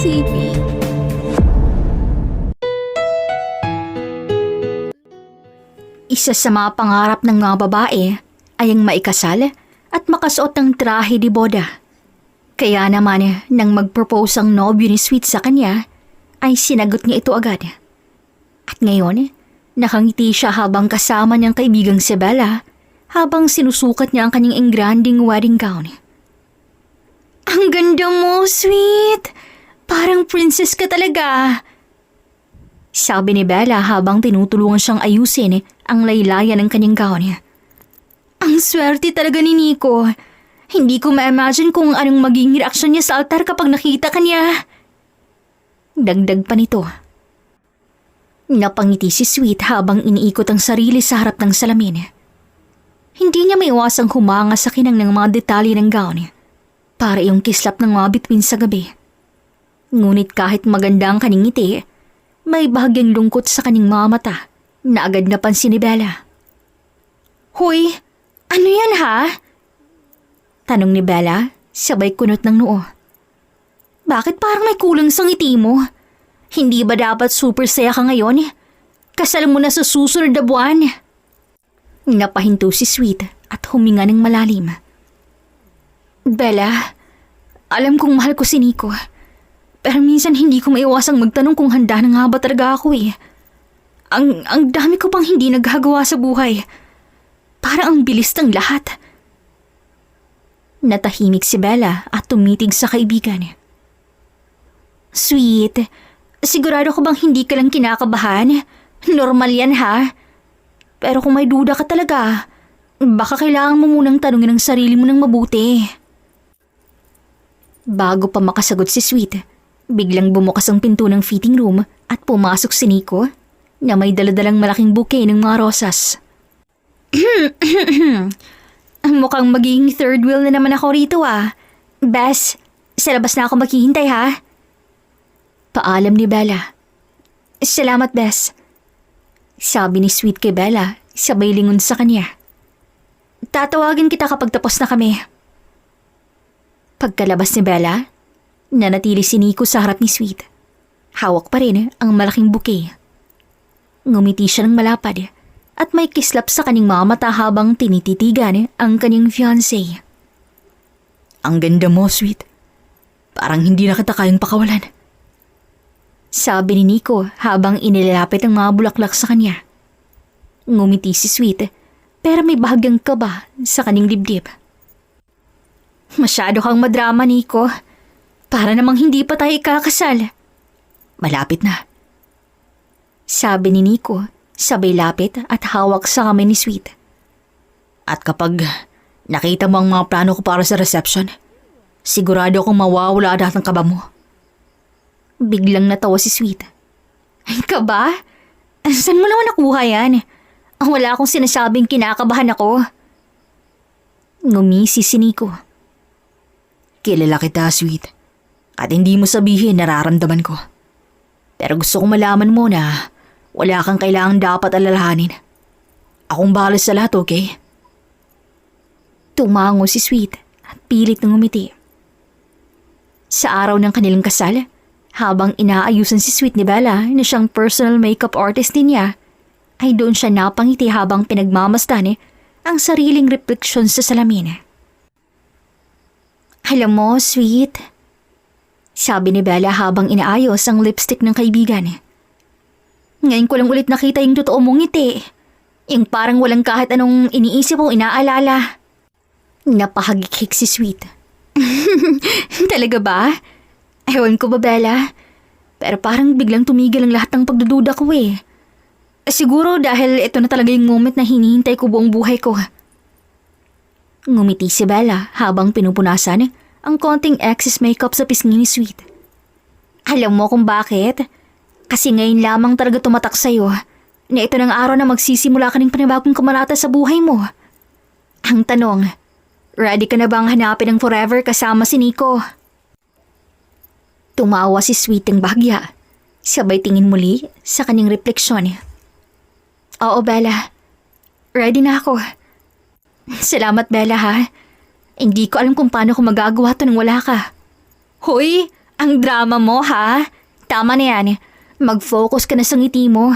CP. Isa sa mga pangarap ng mga babae ay ang maikasal at makasuot ng trahe di boda. Kaya naman nang mag-propose ang nobyo ni Sweet sa kanya, ay sinagot niya ito agad. At ngayon, nakangiti siya habang kasama niyang kaibigang si Bella habang sinusukat niya ang kanyang engranding wedding gown. Ang ganda mo, Sweet! Parang princess ka talaga! Sabi ni Bella habang tinutulungan siyang ayusin ang laylayan ng kanyang gown. Ang swerte talaga ni Nico. Hindi ko ma-imagine kung anong maging reaksyon niya sa altar kapag nakita ka niya. Dagdag pa nito. Napangiti si Sweet habang iniikot ang sarili sa harap ng salamin. Hindi niya maiwasang humanga sa kinang ng mga detalye ng gown para yung kislap ng mga bituin sa gabi. Ngunit kahit maganda ang kanyang ngiti, may bahagyang lungkot sa kanyang mga mata na agad napansin ni Bella. Hoy, ano yan ha? Tanong ni Bella, sabay kunot ng noo. Bakit parang may kulang sa ngiti mo? Hindi ba dapat super saya ka ngayon? Kasal mo na sa susunod na buwan. Napahinto si Sweet at huminga ng malalim. Bella, alam kong mahal ko si Nico. Pero minsan hindi ko maiwasang magtanong kung handa na nga ba talaga ako eh. Ang dami ko pang hindi nagagawa sa buhay. Parang ang bilis ng lahat. Natahimik si Bella at tumitig sa kaibigan. Sweet, sigurado ko bang hindi ka lang kinakabahan? Normal yan ha? Pero kung may duda ka talaga, baka kailangan mo munang tanungin ang sarili mo ng mabuti. Bago pa makasagot si Sweet, biglang bumukas ang pinto ng fitting room at pumasok si Nico na may daladalang malaking bouquet ng mga rosas. Mukhang magiging third wheel na naman ako rito ah. Bes, sa labas na ako maghihintay ha. Paalam ni Bella. Salamat, Bes. Sabi ni Sweet kay Bella, sabay lingon sa kanya. Tatawagin kita kapag tapos na kami. Pagkalabas ni Bella, nanatili si Nico sa harap ni Sweet. Hawak pa rin ang malaking bouquet. Ngumiti siya ng malapad at may kislap sa kanyang mga mata habang tinititigan ang kanyang fiancé. Ang ganda mo, Sweet. Parang hindi na kita kayang pakawalan. Sabi ni Nico habang inilalapit ang mga bulaklak sa kanya. Ngumiti si Sweet pero may bahagyang kaba sa kanyang dibdib. Masyado kang madrama, Nico. Para namang hindi pa tayo ikakasal. Malapit na. Sabi ni Nico, sabay lapit at hawak sa kamay ni Sweet. At kapag nakita mo ang mga plano ko para sa reception, sigurado akong mawawala lahat ng kaba mo. Biglang natawa si Sweet. Ay, kaba? Saan mo naman nakuha yan? Wala akong sinasabing kinakabahan ako. Ngumisi si Nico. Kilala kita, Sweet. At hindi mo sabihin nararamdaman ko. Pero gusto kong malaman mo na wala kang kailangang dapat alalahanin. Akong bahala sa lahat, okay? Tumango si Sweet at pilit ng ngumiti. Sa araw ng kanilang kasal, habang inaayusan si Sweet ni Bella na siyang personal makeup artist din niya, ay doon siya napangiti habang pinagmamasdan ang sariling refleksyon sa salamin. Alam mo, Sweet, sabi ni Bella habang inaayos ang lipstick ng kaibigan. Ngayon ko lang ulit nakita yung totoo mong ngiti. Yung parang walang kahit anong iniisip o inaalala. Napahagikik si Sweet. Talaga ba? Ewan ko ba, Bella? Pero parang biglang tumigil ang lahat ng pagdududa ko eh. Siguro dahil ito na talaga yung moment na hinihintay ko buong buhay ko. Ngumiti si Bella habang pinupunasan ang konting excess makeup sa pisngi ni Sweet. Alam mo kung bakit? Kasi ngayon lamang talaga tumatak sa'yo na ito ng araw na magsisimula ka ng panibagong kamarata sa buhay mo. Ang tanong, ready ka na bang hanapin ang forever kasama si Nico? Tumawa si Sweet ng bahagya, sabay tingin muli sa kanyang refleksyon. Oo, Bella. Ready na ako. Salamat, Bella, ha? Hindi ko alam kung paano ko magagawa to nang wala ka. Hoy, Ang drama mo, ha? Tama na yan. Mag-focus ka na sa ngiti mo.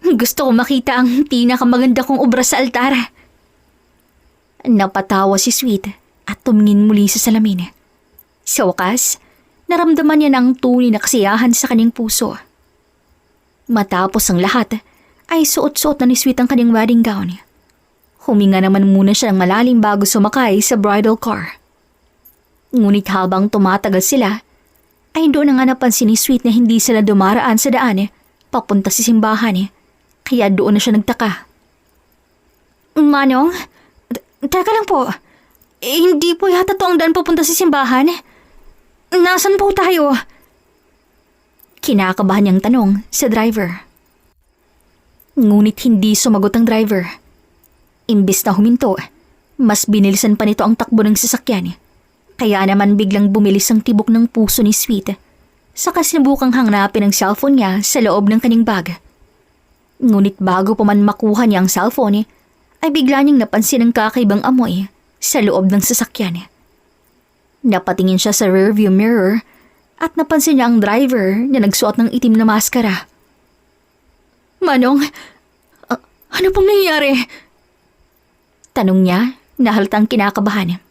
Gusto ko makita ang pinakamaganda kong obra sa altar. Napatawa si Sweet at tumingin muli sa salamin. Sa wakas, naramdaman niya ng tunay na kasiyahan sa kanyang puso. Matapos ang lahat, ay suot-suot na ni Sweet ang kanyang wedding gown. Huminga naman muna siya ng malalim bago sumakay sa bridal car. Ngunit habang tumatagal sila, ay doon na nga napansin ni Sweet na hindi sila dumaraan sa daan papunta sa simbahan. Kaya doon na siya nagtaka. Manong, teka lang po. Hindi po yata to ang daan papunta sa simbahan. Nasaan po tayo? Kinakabahan niyang tanong sa driver. Ngunit hindi sumagot ang driver. Imbis na huminto, mas binilisan pa nito ang takbo ng sasakyan. Kaya naman biglang bumilis ang tibok ng puso ni Sweet. Saka sinubukang hanapin ang cellphone niya sa loob ng kanyang bag. Ngunit bago pa man makuha niya ang cellphone, ay bigla niyang napansin ang kakaibang amoy sa loob ng sasakyan. Napatingin siya sa rearview mirror at napansin niya ang driver na nagsuot ng itim na maskara. Manong, ano pong nangyayari? Tanong niya na halatang kinakabahan.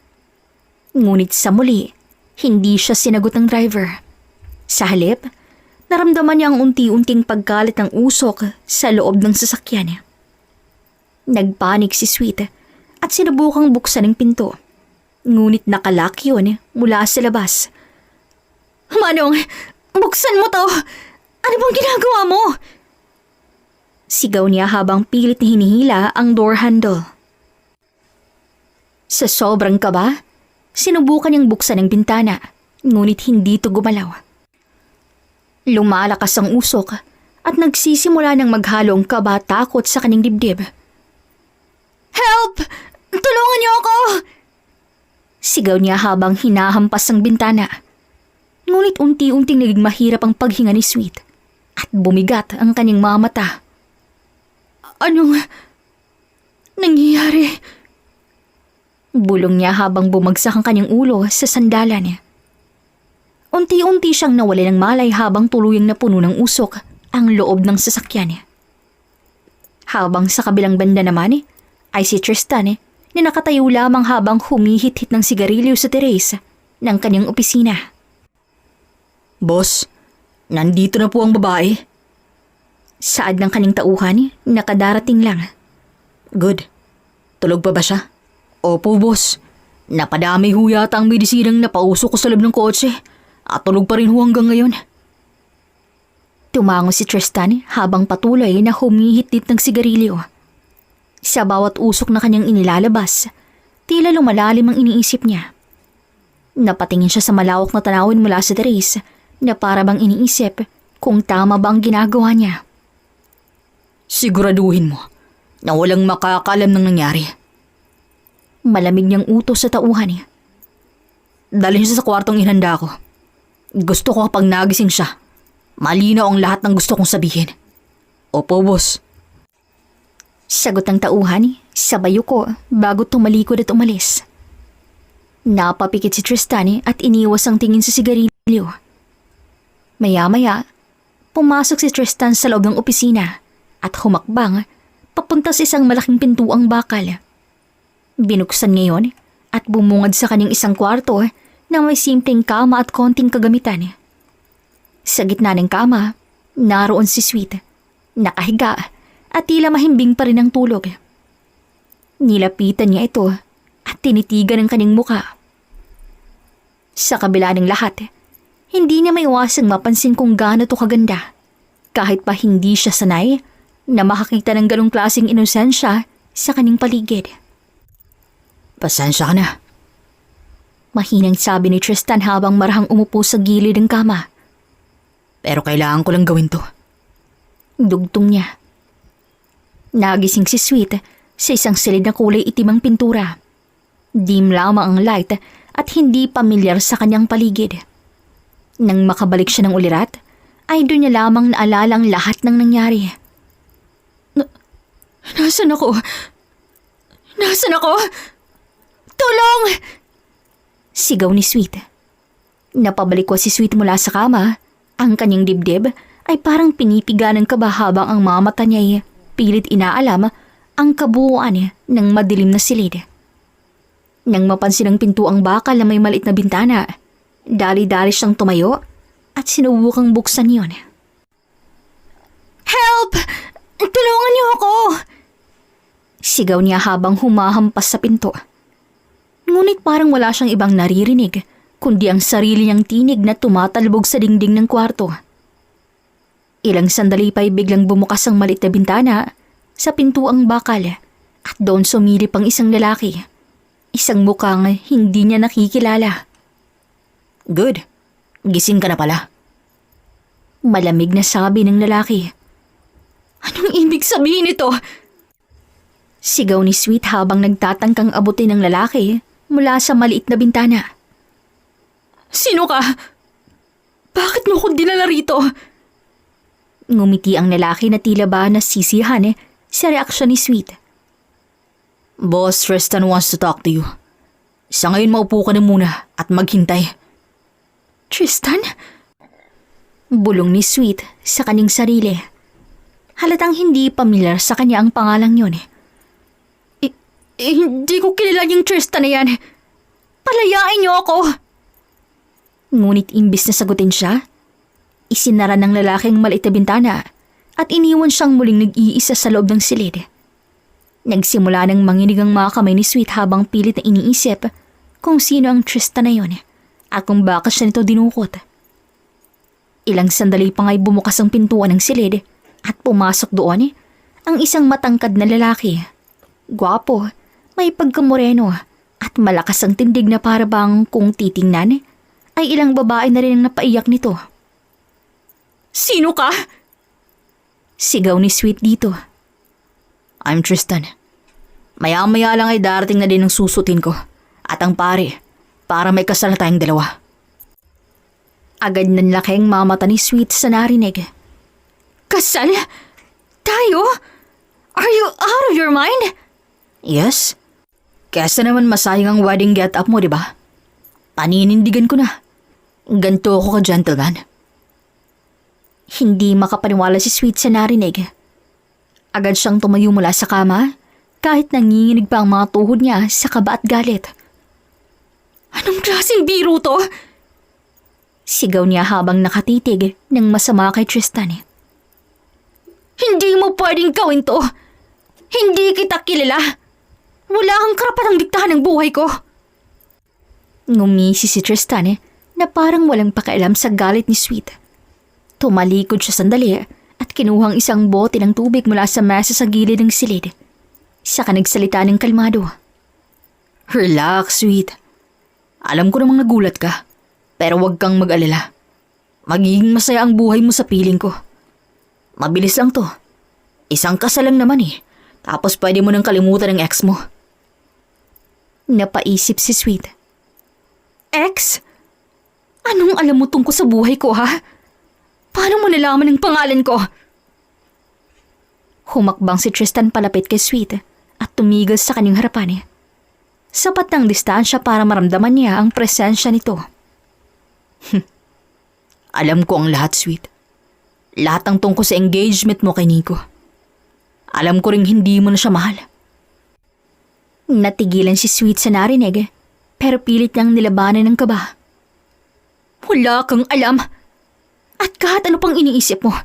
Ngunit sa muli, hindi siya sinagot ng driver. Sa halip, naramdaman niya ang unti-unting pagkalat ng usok sa loob ng sasakyan. Nagpanik si Sweet at sinubukang buksan ang pinto. Ngunit nakalock yun mula sa labas. Manong, buksan mo to! Ano bang ginagawa mo? Sigaw niya habang pilit na hinihila ang door handle. Sa sobrang kaba, sinubukan niyang buksan ang bintana, ngunit hindi ito gumalaw. Lumalakas ang usok at nagsisimula ng maghalo ang kaba at takot sa kanyang dibdib. Help! Tulungan niyo ako! Sigaw niya habang hinahampas ang bintana. Ngunit unti-unting naging mahirap ang paghinga ni Sweet at bumigat ang kanyang mga mata. Anong nangyayari? Bulong niya habang bumagsak ang kanyang ulo sa sandalan. Unti-unti siyang nawala ng malay habang tuluyang napuno ng usok ang loob ng sasakyan. Habang sa kabilang banda naman ay si Tristan na nakatayo lamang habang humihit-hit ng sigarilyo sa teres ng kanyang opisina. Boss, nandito na po ang babae. Saad ng kanyang tauhan, nakadarating lang. Good. Tulog pa ba siya? Opo, boss. Napadami ho yata ang medisinang napausok ko sa loob ng kotse at tulog pa rin ho hanggang ngayon. Tumango si Tristan habang patuloy na humihit-hit ng sigarilyo. Sa bawat usok na kanyang inilalabas, tila lumalalim ang iniisip niya. Napatingin siya sa malawak na tanawin mula sa teres na para bang iniisip kung tama ba ang ginagawa niya. Siguraduhin mo na walang makakalam ng nangyari. Malamig niyang utos sa tauhan niya. Dalhin siya sa kwartong inhanda ko. Gusto ko kapag nagising siya, malinaw ang lahat ng gusto kong sabihin. Opo, boss. Sagot ng tauhan, sabay ko bago tumalikod at umalis. Napapikit si Tristan at iniwas ang tingin sa sigarilyo. Maya-maya, pumasok si Tristan sa loob ng opisina at humakbang papunta sa isang malaking pintuang bakal. Binuksan ngayon at bumungad sa kanyang isang kwarto na may simpleng kama at konting kagamitan. Sa gitna ng kama, naroon si Sweet, nakahiga at tila mahimbing pa rin ang tulog. Nilapitan niya ito at tinitigan ang kanyang muka. Sa kabila ng lahat, hindi niya maiwasang mapansin kung gaano to kaganda. Kahit pa hindi siya sanay na makakita ng ganong klaseng inosensya sa kanyang paligid. Pasensya ka na. Mahinang sabi ni Tristan habang marahang umupo sa gilid ng kama. Pero kailangan ko lang gawin to. Dugtong niya. Nagising si Sweet sa isang silid na kulay itim ang pintura. Dim lamang ang light at hindi pamilyar sa kanyang paligid. Nang makabalik siya ng ulirat, ay doon niya lamang naalala ang lahat ng nangyari. Nasaan ako? Nasaan ako? Tulong! Sigaw ni Sweet. Napabalik ko si Sweet mula sa kama. Ang kanyang dibdib ay parang pinipiga ng kaba habang ang mga mata niya ay pilit inaalam ang kabuuan ng madilim na silid. Nang mapansin ng pintuang bakal na may maliit na bintana, dali-dali siyang tumayo at sinubukang buksan yon. "Help! Tulungan niyo ako!" Sigaw niya habang humahampas sa pinto. Ngunit parang wala siyang ibang naririnig kundi ang sarili niyang tinig na tumatalbog sa dingding ng kwarto. Ilang sandali pa'y biglang bumukas ang maliit na bintana sa pintuang bakal at doon sumilip ang isang lalaki. Isang mukhang hindi niya nakikilala. Good. Gising ka na pala. Malamig na sabi ng lalaki. "Anong ibig sabihin nito?" Sigaw ni Sweet habang nagtatangkang abutin ng lalaki mula sa maliit na bintana. "Sino ka? Bakit mo ko dinala rito?" Ngumiti ang lalaki na tila ba nasisiyahan sa reaksyon ni Sweet. Boss Tristan wants to talk to you. Sa ngayon maupo ka na muna at maghintay. "Tristan?" Bulong ni Sweet sa kanyang sarili. Halatang hindi pamilyar sa kanya ang pangalang yon. Hindi ko kilala yung Tristan na yan. Palayain niyo ako!" Ngunit imbis na sagutin siya, isinara ng lalaking maliit na bintana at iniwan siyang muling nag-iisa sa loob ng silid. Nagsimula ng manginig ang mga kamay ni Sweet habang pilit na iniisip kung sino ang Tristan na yon at kung bakit siya nito dinukot. Ilang sandali pa nga'y bumukas ang pintuan ng silid at pumasok doon ang isang matangkad na lalaki. Gwapo, may pagkamoreno at malakas ang tindig na para bang kung titingnan ay ilang babae na rin ang napaiyak nito. "Sino ka?" Sigaw ni Sweet dito. I'm Tristan. Maya-maya lang ay darating na din ang susutin ko at ang pare para may kasal na tayong dalawa. Agad nanlaki ang mga mata ni Sweet sa narinig. "Kasal? Tayo? Are you out of your mind?" Yes? Kesa naman masayang ang wedding get-up mo, di ba? Paninindigan ko na. Ganto ako ka-gentleman. Hindi makapaniwala si Sweet sa narinig. Agad siyang tumayo mula sa kama kahit nanginginig pa ang mga tuhod niya sa kaba at galit. "Anong klaseng biro to?" Sigaw niya habang nakatitig ng masama kay Tristan. "Hindi mo pwedeng gawin to! Hindi kita kilala! Wala kang karapatang diktahan ng buhay ko!" Ngumisi si Tristan na parang walang pakialam sa galit ni Sweet. Tumalikod siya sandali at kinuhang isang bote ng tubig mula sa mesa sa gilid ng silid. Saka nagsalita ng kalmado. Relax, Sweet. Alam ko namang nagulat ka, pero huwag kang mag-alala. Magiging masaya ang buhay mo sa piling ko. Mabilis lang to. Isang kasal lang naman tapos pwede mo nang kalimutan ang ex mo. Napaisip si Sweet. "Ex? Anong alam mo tungkol sa buhay ko, ha? Paano mo nalaman ang pangalan ko?" Humakbang si Tristan palapit kay Sweet at tumigil sa kanyang harapan. Sapat ng distansya para maramdaman niya ang presensya nito. Alam ko ang lahat, Sweet. Lahat ang tungkol sa engagement mo kay Nico. Alam ko ring hindi mo na siya mahal. Natigilan si Sweet sa narinig, pero pilit niyang nilabanan ng kaba. "Wala kang alam. At kahit ano pang iniisip mo,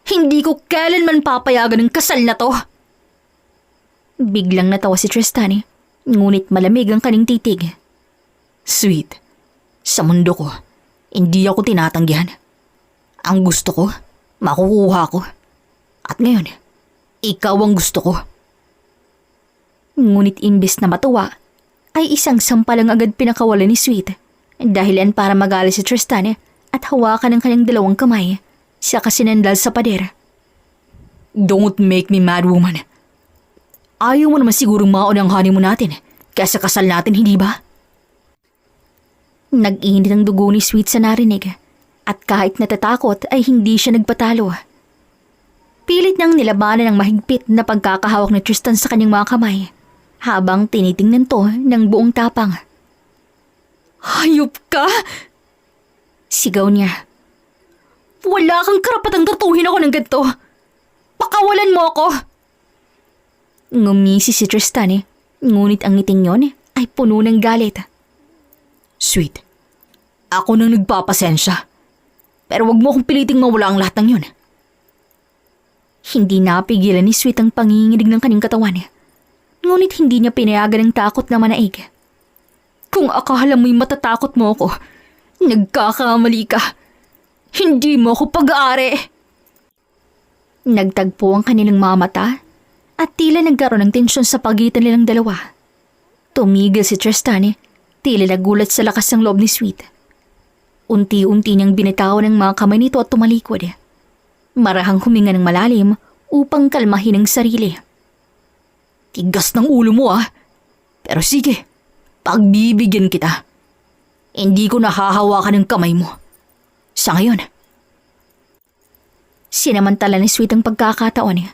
hindi ko kailanman papayagan ng kasal na to." Biglang natawa si Tristan, ngunit malamig ang kaning titig. Sweet, sa mundo ko, hindi ako tinatanggihan. Ang gusto ko, makukuha ko. At ngayon, ikaw ang gusto ko. Ngunit imbis na matuwa, ay isang sampalang agad pinakawala ni Sweet, dahilan para magalit si Tristan at hawakan ang kanyang dalawang kamay, saka sinandal sa pader. Don't make me mad, woman. Ayaw mo naman sigurong mauna ang honeymoon natin kaysa kasal natin, hindi ba? Nag-init ang dugo ni Sweet sa narinig at kahit natatakot ay hindi siya nagpatalo. Pilit niyang nilabanan ang mahigpit na pagkakahawak ni Tristan sa kanyang mga kamay habang tinitingnan to ng buong tapang. "Hayop ka! Sigaw niya. Wala kang karapatang tratuhin ako ng ganito. Pakawalan mo ako. Ngumisi si Tristan ngunit ang ngiting yon ay puno ng galit. Sweet, ako nang nagpapasensya. Pero wag mo akong piliting mawala ang lahat ng yun. Hindi napigilan ni Sweet ang panginginig ng kanyang katawan. Ngunit hindi niya pinayagan ng takot na manaig. Kung akala mo'y matatakot mo ako, nagkakamali ka. Hindi mo ako pag-aari. Nagtagpo ang kanilang mga mata at tila nagkaroon ng tensyon sa pagitan nilang dalawa. Tumigil si Tristan, tila nagulat sa lakas ng loob ni Sweet. Unti-unti niyang binitawan ang mga kamay nito at tumalikod. Marahang huminga ng malalim upang kalmahin ang sarili. Tigas ng ulo mo Pero sige, pagbibigyan kita. Hindi ko nahahawakan ng kamay mo. Sa ngayon. Sinamantala ni Sweet ang pagkakataon.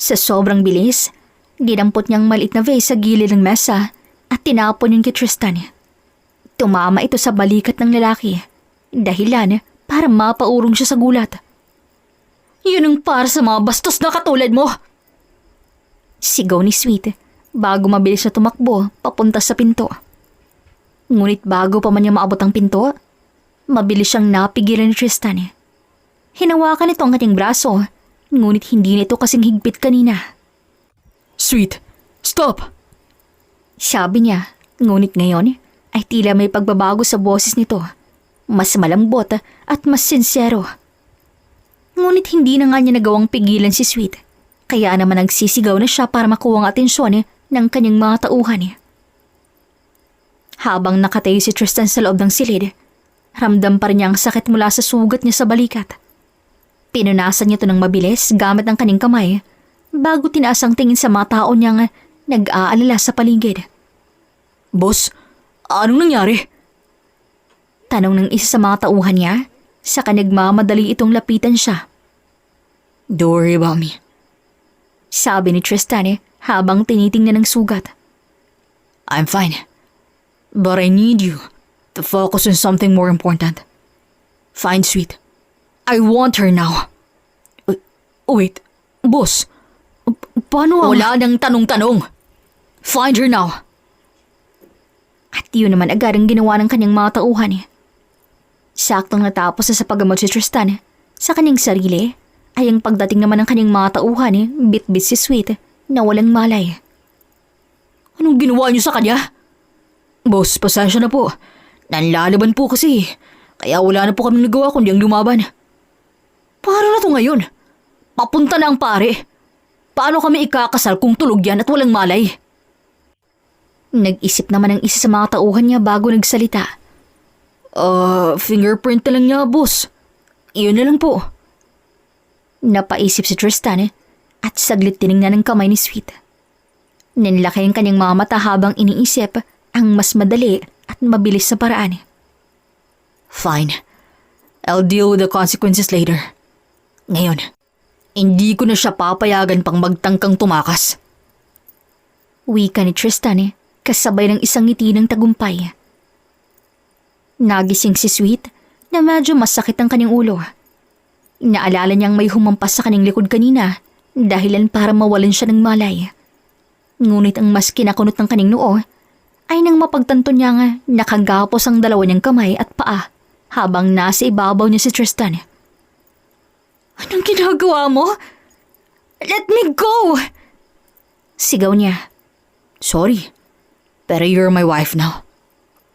Sa sobrang bilis, dinampot niyang maliit na vase sa gilid ng mesa at tinapon yun kay Tristan. Tumama ito sa balikat ng lalaki, dahilan para mapaurong siya sa gulat. Yun ang para sa mga bastos na katulad mo. Sigaw ni Sweet bago mabilis na tumakbo papunta sa pinto. Ngunit bago pa man niya maabot ang pinto, mabilis siyang napigilan ni Tristan. Hinawakan nito ang kanyang braso, ngunit hindi nito kasing higpit kanina. Sweet, stop! Sabi niya, ngunit ngayon ay tila may pagbabago sa boses nito. Mas malambot at mas sincero. Ngunit hindi na nga niya nagawang pigilan si Sweet, kaya naman nagsisigaw na siya para makuha ang atensyon ng kanyang mga tauhan. Habang nakatayo si Tristan sa loob ng silid, ramdam pa rin niya ang sakit mula sa sugat niya sa balikat. Pinunasan niya ito ng mabilis gamit ang kanyang kamay bago tinaas ang tingin sa mga tao niyang nag-aalala sa paligid. Boss, anong nangyari? Tanong ng isa sa mga tauhan niya, saka nagmamadali itong lapitan siya. Don't worry about me. Sabi ni Tristan habang tinitingnan ng sugat. I'm fine. But I need you to focus on something more important. Find Sweet. I want her now. Wait, boss. Paano ang... Wala nang tanong-tanong. Find her now. At yun naman agad ang ginawa ng kanyang mga tauhan. Saktong natapos na sa paggamot si Tristan sa kanyang sarili, ay ang pagdating naman ng kanyang mga tauhan bit-bit si Sweet na walang malay. Anong ginawa niyo sa kanya? Boss, pasensya na po. Nanlalaban po kasi. Kaya wala na po kami nagawa kundi ang lumaban. Paano na to ngayon? Papunta na ang pare. Paano kami ikakasal kung tulog yan at walang malay? Nag-isip naman ang isa sa mga tauhan niya bago nagsalita. Fingerprint na lang niya, boss. Iyon na lang po. Napaisip si Tristan at saglit tiningnan ng kamay ni Sweet. Ninlaki ang kanyang mga mata habang iniisip ang mas madali at mabilis na paraan. Fine. I'll deal with the consequences later. Ngayon, hindi ko na siya papayagan pang magtangkang tumakas. Wika ni Tristan kasabay ng isang ngiti ng tagumpay. Nagising si Sweet na medyo masakit ang kanyang ulo. Naalala niyang may humampas sa kanyang likod kanina dahilan para mawalan siya ng malay. Ngunit ang mas kinakunot ng kanyang noo ay nang mapagtanto niya nakagapos ang dalawa niyang kamay at paa habang nasa ibabaw niya si Tristan. Anong ginagawa mo? Let me go! Sigaw niya. Sorry, pero you're my wife now.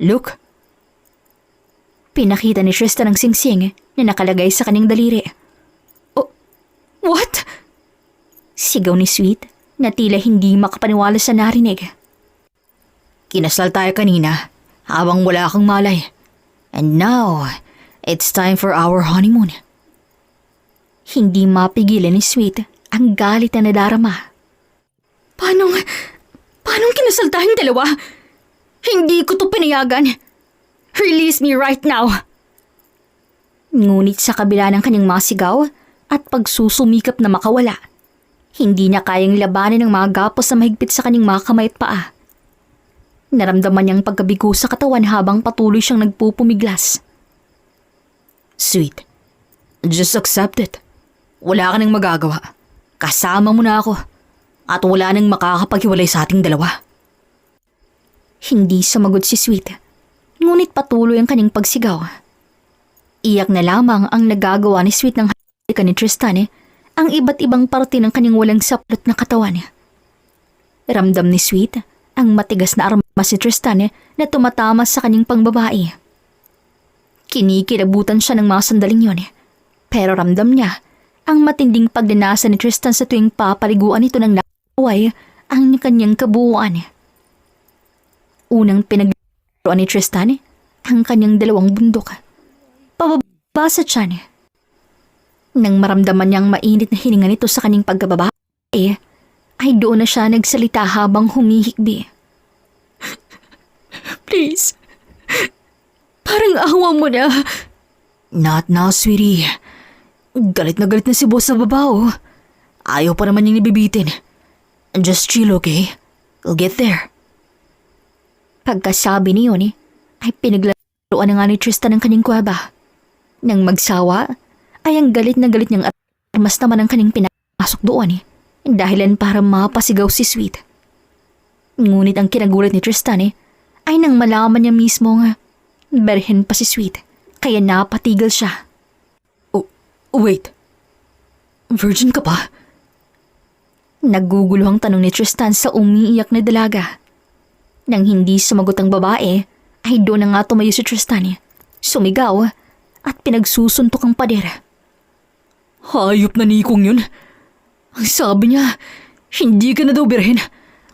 Look. Pinakita ni Tristan ang singsing na nakalagay sa kanyang daliri. Oh, what? Sigaw ni Sweet na tila hindi makapaniwala sa narinig. Kinasal tayo kanina habang wala kang malay. And now, it's time for our honeymoon. Hindi mapigilan ni Sweet ang galit na nadarama. Paano kinasal tayong dalawa? Hindi ko to pinayagan. Release me right now. Ngunit sa kabila ng kanyang mga sigaw at pagsusumikap na makawala, hindi niya kayang labanan ng mga gapos na mahigpit sa kanyang mga kamay at paa. Naramdaman niyang pagkabigo sa katawan habang patuloy siyang nagpupumiglas. Sweet, just accept it. Wala ka nang magagawa. Kasama mo na ako. At wala nang makakapaghiwalay sa ating dalawa. Hindi sumagot si Sweet. Ngunit patuloy ang kanyang pagsigaw. Iyak na lamang ang nagagawa ni Sweet ng halikan ni Tristan ang iba't ibang parte ng kanyang walang saplot na katawan. Ramdam ni Sweet ang matigas na armas ni Tristan na tumatama sa kanyang pangbabae. Kinikilabutan siya ng mga sandaling yon, pero ramdam niya ang matinding pagdanasa ni Tristan sa tuwing papaliguan ito ng laway ang kanyang kabuuan. Unang pinaglaruan ni Tristan ang kanyang dalawang bundok. Pababa sa tiyan. Nang maramdaman niyang mainit na hininga nito sa kanyang pagkababae, ay doon na siya nagsalita habang humihikbi. Please. Parang awa mo na. Not now, sweetie. Galit na si boss sa babaw. Ayaw pa naman niyang nibibitin. Just chill, okay? We'll get there. Pagkasabi niyo ay pinaglaruan na nga ni Tristan ang kanyang kuweba. Nang magsawa, ay ang galit na galit niyang armas naman ang kanyang pinasok doon dahilan para mapasigaw si Sweet. Ngunit ang kinagulat ni Tristan ay nang malaman niya mismo nga berhen pa si Sweet, kaya napatigil siya. Oh, wait. Virgin ka pa? Naguguluhang tanong ni Tristan sa umiiyak na dalaga. Nang hindi sumagot ang babae, ay doon na nga tumayo si Tristan. Sumigaw at pinagsusuntok ang pader. Hayop na nikong yun. Ang sabi niya, hindi ka na daw birhen,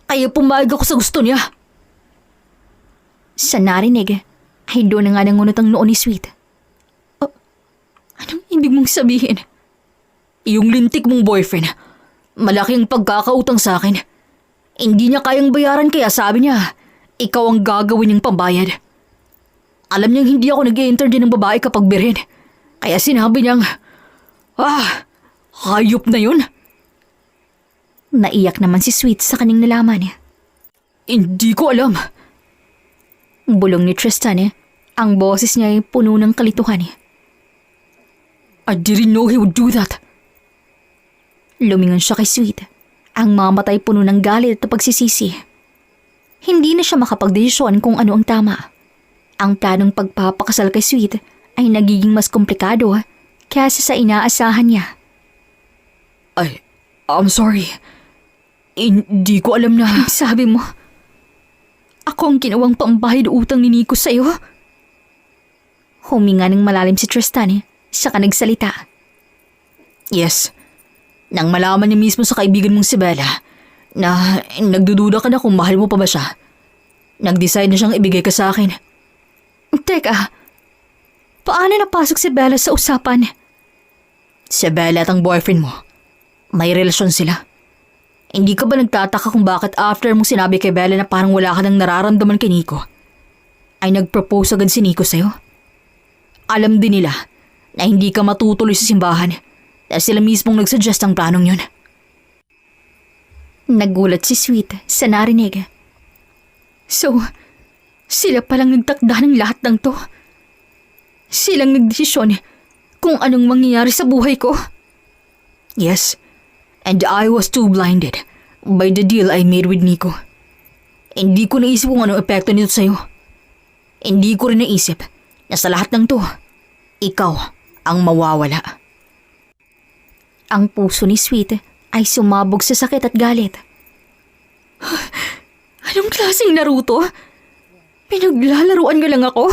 kaya pumayag ako sa gusto niya. Sa narinig, ay doon na nga nangunot ang noo ni Sweet. Anong ibig mong sabihin? Yung lintik mong boyfriend, malaki ang pagkakautang sa akin. Hindi niya kayang bayaran kaya sabi niya, ikaw ang gagawin niyang pambayad. Alam niyang hindi ako nag-i-entertain ng babae kapag birhen. Kaya sinabi niyang, hayop na yun. Naiyak naman si Sweet sa kanyang nalaman. Hindi ko alam. Bulong ni Tristan, ang boses niya ay puno ng kalituhan. I didn't know he would do that. Lumingon siya kay Sweet, ang mga matay puno ng galit at pagsisisi. Hindi na siya makapagdesisyon kung ano ang tama. Ang planong pagpapakasal kay Sweet ay nagiging mas komplikado kaysa sa inaasahan niya. I'm sorry. Hindi ko alam na... Sabi mo, ako ang ginawang pambayad utang ni Nico sa'yo? Huminga ng malalim si Tristan, saka nagsalita. Yes. Nang malaman niya mismo sa kaibigan mong si Bella na nagdududa ka na kung mahal mo pa ba siya, nag-decide na siyang ibigay ka sa akin. Teka, paano napasok si Bella sa usapan? Si Bella at ang boyfriend mo, may relasyon sila. Hindi ka ba nagtataka kung bakit after mong sinabi kay Bella na parang wala ka nang nararamdaman kay Nico, ay nag-propose agad si Nico sa'yo? Alam din nila na hindi ka matutuloy sa simbahan dahil sila mismong nagsuggest ang planong yun. Nagulat si Sweet sa narinig. So, sila palang nagtakda ng lahat ng to? Silang nagdesisyon kung anong mangyayari sa buhay ko? Yes, and I was too blinded by the deal I made with Nico. Hindi ko naisip kung anong epekto nito sa'yo. Hindi ko rin naisip na sa lahat ng to, ikaw ang mawawala. Ang puso ni Sweet ay sumabog sa sakit at galit. Anong klaseng Naruto? Pinaglalaruan ka lang ako?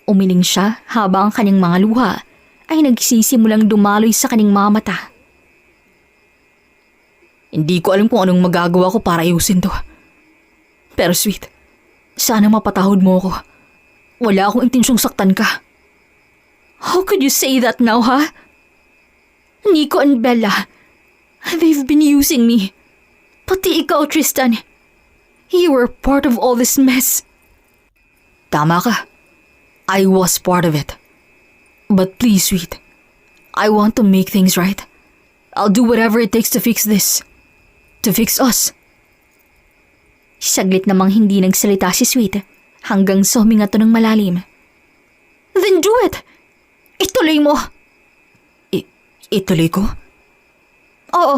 Umiling siya habang ang kanyang mga luha ay nagsisimulang dumaloy sa kanyang mga mata. Hindi ko alam kung anong magagawa ko para ayusin to. Pero Sweet, sana mapatahod mo ako. Wala akong intensyong saktan ka. How could you say that now, ha? Nico and Bella, they've been using me. Pati ikaw, Tristan. You were part of all this mess. Tama ka. I was part of it. But please, Sweet, I want to make things right. I'll do whatever it takes to fix this. To fix us. Saglit namang hindi nagsalita si Sweet hanggang sa huminga to ng malalim. Then do it! Ituloy mo! Ituloy ko? Oo.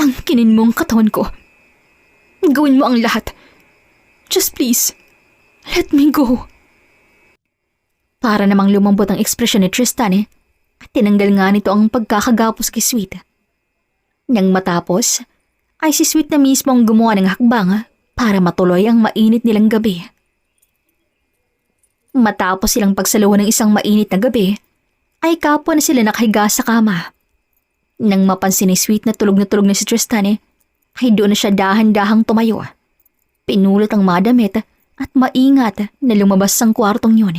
Ang kinin mong katawan ko. Gawin mo ang lahat. Just please, let me go. Para namang lumambot ang ekspresyon ni Tristan at tinanggal nga nito ang pagkakagapos kay Sweet. Nang matapos, ay si Sweet na mismo ang gumawa ng hakbang para matuloy ang mainit nilang gabi. Matapos silang pagsaluhan ng isang mainit na gabi, ay kapwa na sila nakahiga sa kama. Nang mapansin ni Sweet na tulog na si Tristan ay doon na siya dahan-dahang tumayo. Pinulot ang madamit at maingat na lumabas ang kwartong yun.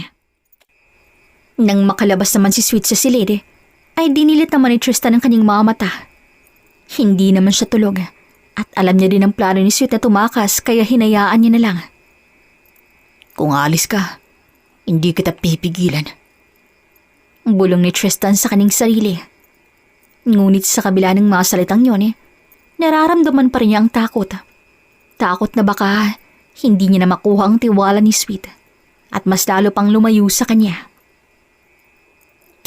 Nang makalabas naman si Sweet sa silid, ay dinilit naman ni Tristan ang kanyang mga mata. Hindi naman siya tulog at alam niya din ang plano ni Sweet na tumakas kaya hinayaan niya na lang. Kung alis ka, hindi kita pipigilan. Bulong ni Tristan sa kanyang sarili. Ngunit sa kabila ng mga salitang yun, nararamdaman pa rin niya ang takot. Takot na baka hindi niya na makuha ang tiwala ni Sweet at mas lalo pang lumayo sa kanya.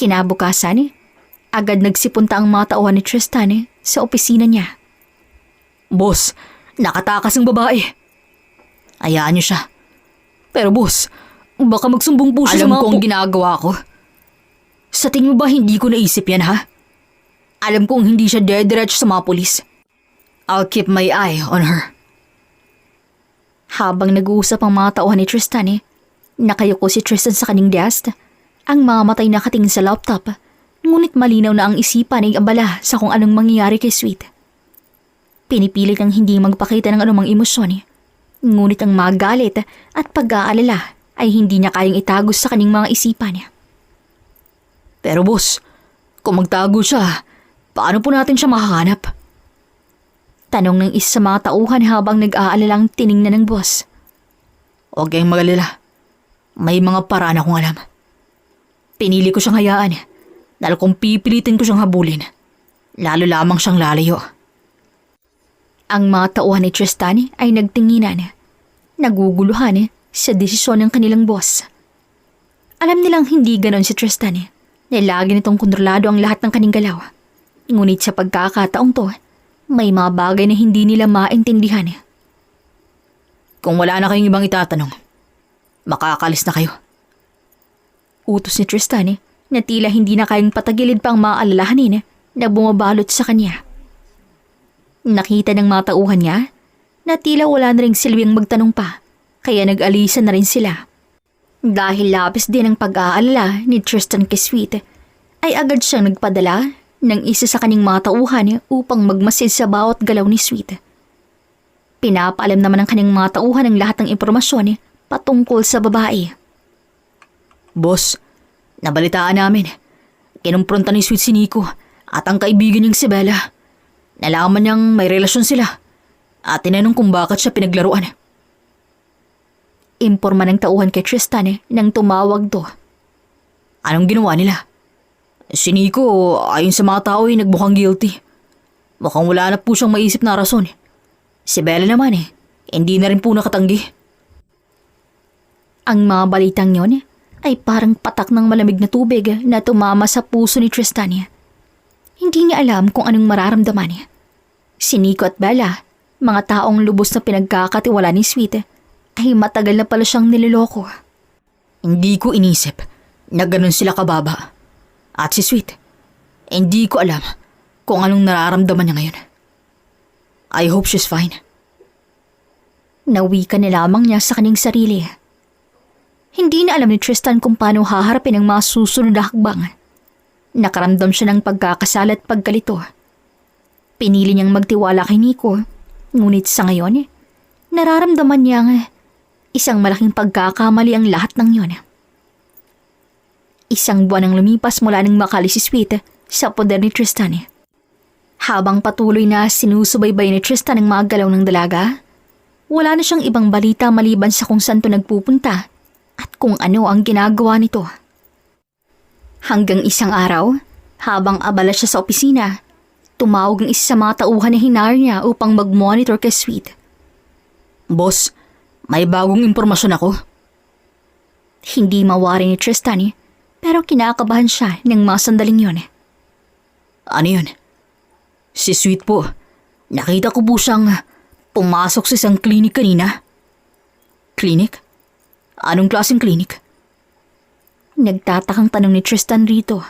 Kinabukasan, agad nagsipunta ang mga tauhan ni Tristan sa opisina niya. Boss, nakatakas ang babae. Hayaan niyo siya. Pero boss, baka magsumbong po siya sa mga... Alam kong ginagawa ko. Sa tingin mo ba hindi ko naisip yan, ha? Alam kong hindi siya dediretso sa mga pulis. I'll keep my eye on her. Habang nag-uusap ang mga tauhan ni Tristan, nakayuko si Tristan sa kanyang desk, ang mga matay nakatingin sa laptop, ngunit malinaw na ang isipan ay abala sa kung anong mangyayari kay Sweet. Pinipilit ang hindi magpakita ng anumang emosyon, ngunit ang mga galit at pag-aalala ay hindi niya kayang itagos sa kanyang mga isipan. Pero boss, kung magtago siya, paano po natin siya makahanap? Tanong ng isa sa mga tauhan habang nag-aalalang tiningnan ng boss. Huwag kayong magalala. May mga paraan akong alam. Pinili ko siyang hayaan, dahil kung pipilitin ko siyang habulin, lalo lamang siyang lalayo. Ang mga tauhan ni Tristan ay nagtinginan, naguguluhan sa desisyon ng kanilang boss. Alam nilang hindi ganon si Tristan, na lagi nitong kontrolado ang lahat ng kanyang galaw. Ngunit sa pagkakataong to, may mga bagay na hindi nila maintindihan. Kung wala na kayong ibang itatanong, makakalis na kayo. Utos ni Tristan na tila hindi na kayang patagilid pa ang mga alalahanin na bumabalot sa kanya. Nakita ng mga tauhan niya na tila wala na ring silbing magtanong pa, kaya nag-alisan na rin sila. Dahil labis din ang pag-aalala ni Tristan kay Sweet, ay agad siyang nagpadala ng isa sa kanyang mga tauhan upang magmasid sa bawat galaw ni Sweet. Pinapaalam naman ng kanyang mga tauhan ang lahat ng impormasyon patungkol sa babae. Boss, nabalitaan namin. Kinumpronta ni Sweet si Nico at ang kaibigan niyang si Bella. Nalaman niyang may relasyon sila at tinanong kung bakit siya pinaglaruan. Imporma ng tauhan kay Tristan nang tumawag to. Anong ginawa nila? Si Nico, ayon sa mga tao ay nagmukhang guilty. Mukhang wala na po siyang maisip na rason. Si Bella naman hindi na rin po nakatanggi. Ang mga balitang yon ay parang patak ng malamig na tubig na tumama sa puso ni Tristan. Hindi niya alam kung anong mararamdaman. Si Nico at Bella, mga taong lubos na pinagkakatiwala ni Sweet, ay matagal na pala siyang niloloko. Hindi ko inisip na ganun sila kababa. At si Sweet, hindi ko alam kung anong nararamdaman niya ngayon. I hope she's fine. Nawika na lamang niya sa kanyang sarili. Hindi na alam ni Tristan kung paano haharapin ang mga susunod na hakbang. Nakaramdam siya ng pagkakasala at pagkalito. Pinili niyang magtiwala kay Nico, ngunit sa ngayon, nararamdaman niyang isang malaking pagkakamali ang lahat ng yon. Isang buwan ang lumipas mula nang makali si Sweet sa poder ni Tristan. Habang patuloy na sinusubaybay ni Tristan ang mga galaw ng dalaga, wala na siyang ibang balita maliban sa kung saan to nagpupunta at kung ano ang ginagawa nito. Hanggang isang araw, habang abala siya sa opisina, tumawag ang isa sa mga tauhan na hinar niya upang mag-monitor kay Sweet. Boss, may bagong impormasyon ako. Hindi mawari ni Tristan pero kinakabahan siya ng mga sandaling yun. Ano yun? Si Sweet po. Nakita ko po siyang pumasok sa isang klinik kanina. Klinik? Anong klaseng klinik? Nagtatakang tanong ni Tristan rito.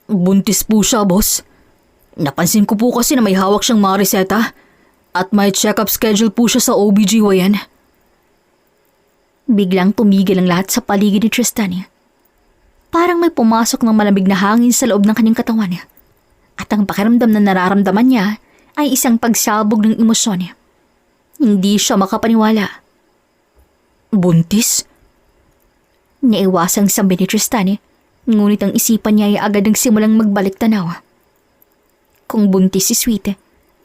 Buntis po siya, boss. Napansin ko po kasi na may hawak siyang mga reseta at may check-up schedule po siya sa OBGYN. Biglang tumigil ang lahat sa paligid ni Tristan. Parang may pumasok ng malamig na hangin sa loob ng kanyang katawan. At ang pakiramdam na nararamdaman niya ay isang pagsabog ng emosyon. Hindi siya makapaniwala. Buntis? Naiwasang sabi ni Tristan, ngunit ang isipan niya ay agad nagsimulang magbalik tanaw. Kung buntis si Sweet,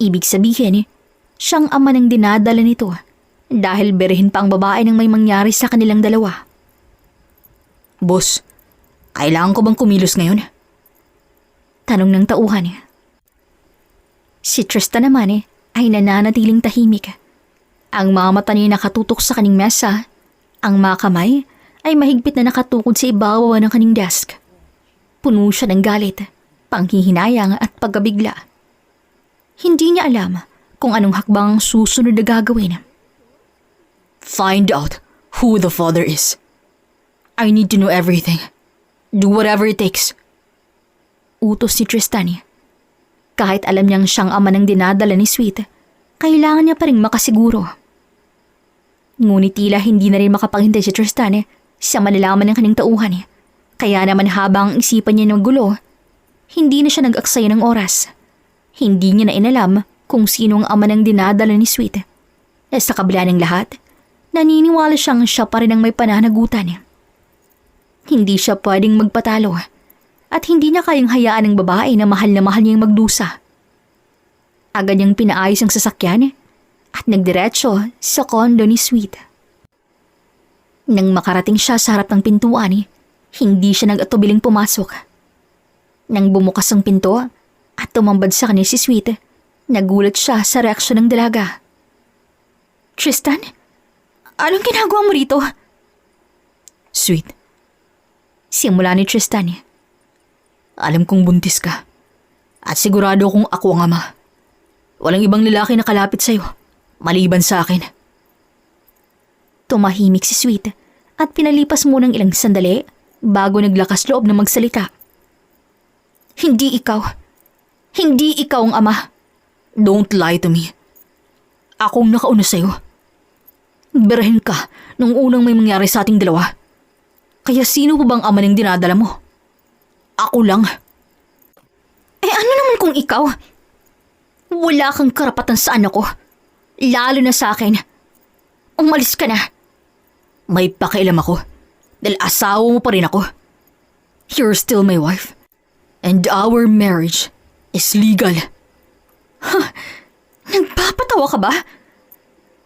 ibig sabihin, siyang ama ng dinadala nito dahil berihin pa ang babae nang may mangyari sa kanilang dalawa. Boss, kailangan ko bang kumilos ngayon? Tanong ng tauhan. Si Tristan naman ay nananatiling tahimik. Ang mga mata niya nakatutok sa kaning mesa. Ang mga kamay ay mahigpit na nakatukod sa ibabaw ng kaning desk. Puno siya ng galit, panghihinayang at pagkabigla. Hindi niya alam kung anong hakbang ang susunod na gagawin. Find out who the father is. I need to know everything. Do whatever it takes. Utos ni Tristan. Kahit alam niyang siyang ama ng dinadala ni Sweet, kailangan niya pa rin makasiguro. Ngunit tila hindi na rin makapaghintay si Tristan sa malalaman ng kanyang tauhan. Kaya naman habang ang isipan niya nagulo, hindi na siya nag-aksaya ng oras. Hindi niya na inalam kung sino ang ama ng dinadala ni Sweet. Sa kabila ng lahat, naniniwala siyang siya pa rin ang may pananagutan. Hindi siya pwedeng magpatalo at hindi niya kayang hayaan ng babae na mahal niyang magdusa. Agad niyang pinaayos ang sasakyan at nagdiretso sa kondo ni Sweet. Nang makarating siya sa harap ng pintuan, hindi siya nag-atubiling pumasok. Nang bumukas ang pinto at tumambad sa kanya si Sweet, nagulat siya sa reaksyon ng dalaga. Tristan? Anong ginagawa mo rito? Sweet, Simula ni Tristan. alam kong buntis ka. At sigurado kong ako ang ama. Walang ibang lalaki na kalapit sa'yo, maliban sa akin. Tumahimik si Sweet at pinalipas munang ilang sandali bago naglakas loob na magsalita. Hindi ikaw. Hindi ikaw ang ama. Don't lie to me. Akong nakauna sa'yo. Birahin ka nung unang may mangyari sa ating dalawa. Kaya sino pa bang ama ng dinadala mo? Ako lang. Ano naman kung ikaw? Wala kang karapatan sa anak ko. Lalo na sa akin. Umalis ka na. May pakialam ako dahil asawa mo pa rin ako. You're still my wife. And our marriage is legal. Nagpapatawa ka ba?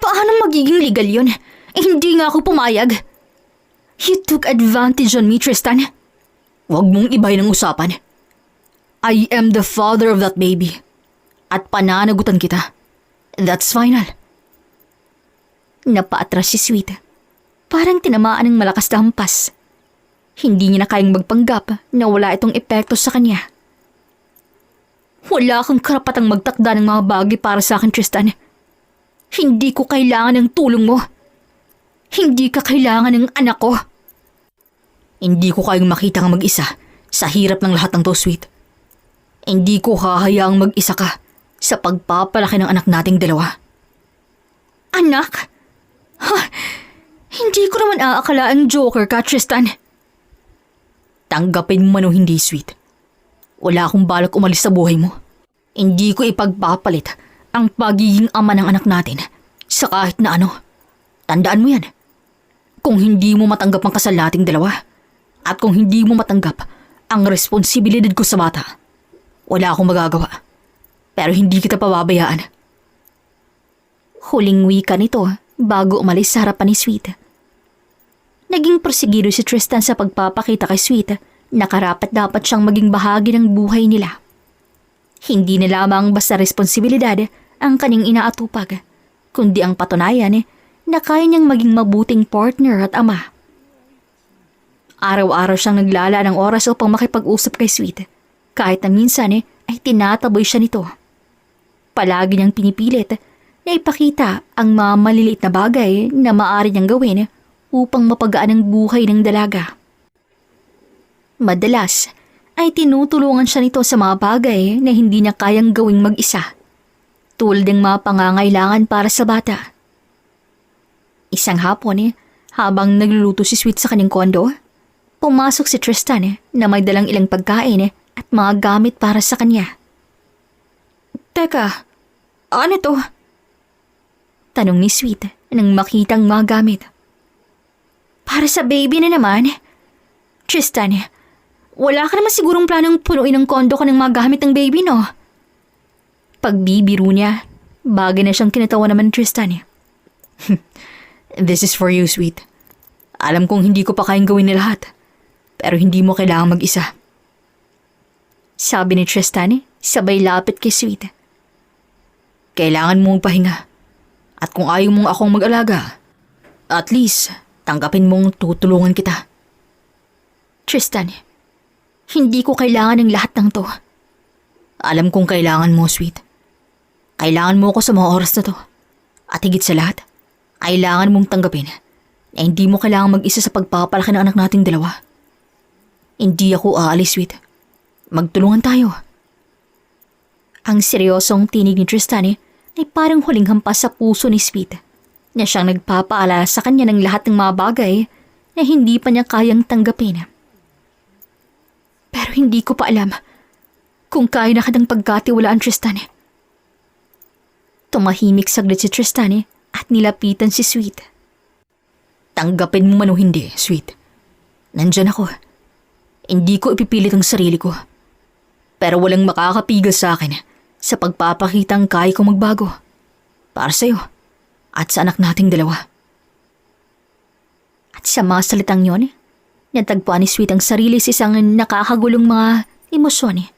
Paano magiging legal yun? Hindi nga ako pumayag. You took advantage on me, Tristan. Huwag mong ibahin ang usapan. I am the father of that baby. At pananagutan kita. That's final. Napaatras si Sweet. Parang tinamaan ng malakas na hampas. Hindi niya na kayang magpanggap na wala itong epekto sa kanya. Wala kang karapatang magtakda ng mga bagay para sa akin, Tristan. Hindi ko kailangan ng tulong mo. Hindi ka kailangan ng anak ko. Hindi ko kayang makita kang mag-isa sa hirap ng lahat ng to, Sweet. Hindi ko hahayaang mag-isa ka sa pagpapalaki ng anak nating dalawa. Anak? Hindi ko naman aakalaang joker ka, Tristan. Tanggapin mo man o hindi, Sweet. Wala akong balak umalis sa buhay mo. Hindi ko ipagpapalit ang pagiging ama ng anak natin sa kahit na ano. Tandaan mo yan. Kung hindi mo matanggap ang kasal nating dalawa, at kung hindi mo matanggap ang responsibilidad ko sa bata, wala akong magagawa. Pero hindi kita pababayaan. Huling wika nito bago umalis sa harapan ni Sweet. Naging prosigido si Tristan sa pagpapakita kay Sweet na karapat-dapat siyang maging bahagi ng buhay nila. Hindi na lamang basta responsibilidad ang kanyang inaatupag, kundi ang patunayan na kaya niyang maging mabuting partner at ama. Araw-araw siyang naglala ng oras upang makipag-usap kay Sweet. Kahit na minsan ay tinataboy siya nito. Palagi niyang pinipilit na ipakita ang mga maliliit na bagay na maaari niyang gawin upang mapagaan ang buhay ng dalaga. Madalas ay tinutulungan siya nito sa mga bagay na hindi niya kayang gawing mag-isa, tulad ng mga pangangailangan para sa bata. Isang hapon habang nagluluto si Sweet sa kanyang kondo, pumasok si Tristan na may dalang ilang pagkain at mga gamit para sa kanya. Teka, ano to? Tanong ni Sweet nang makitang mga gamit. Para sa baby na naman. Tristan, wala ka naman sigurong planong punuin ang kondo ko ng mga gamit ng baby, no? Pagbibiro niya, bagay na siyang kinatawa naman ni Tristan. This is for you, Sweet. Alam kong hindi ko pa kayang gawin ni lahat. Pero hindi mo kailangang mag-isa. Sabi ni Tristan, sabay lapit kay Sweet. Kailangan mong pahinga. At kung ayaw mong akong mag-alaga, at least tanggapin mong tutulungan kita. Tristan, hindi ko kailangan ng lahat ng to. Alam kong kailangan mo, Sweet. Kailangan mo ako sa mga oras na to. At higit sa lahat, kailangan mong tanggapin na hindi mo kailangan mag-isa sa pagpapalaki ng anak nating dalawa. Hindi ako aalis, Sweet. Magtulungan tayo. Ang seryosong tinig ni Tristan ay parang huling hampas sa puso ni Sweet, na siyang nagpapaalala sa kanya ng lahat ng mga bagay na hindi pa niya kayang tanggapin. Pero hindi ko pa alam kung kaya na kitang pagkatiwalaan, Tristan. Tumahimik saglit si Tristan at nilapitan si Sweet. Tanggapin mo man o hindi, Sweet. Nandyan ako. Hindi ko ipipilit ang sarili ko. Pero walang makakapigil sa akin sa pagpapakitang kaya kong magbago. Para sa'yo at sa anak nating dalawa. At sa mga salitang yon, natagpuan ni Sweet ang sarili sa isang nakakagulong mga emosyon.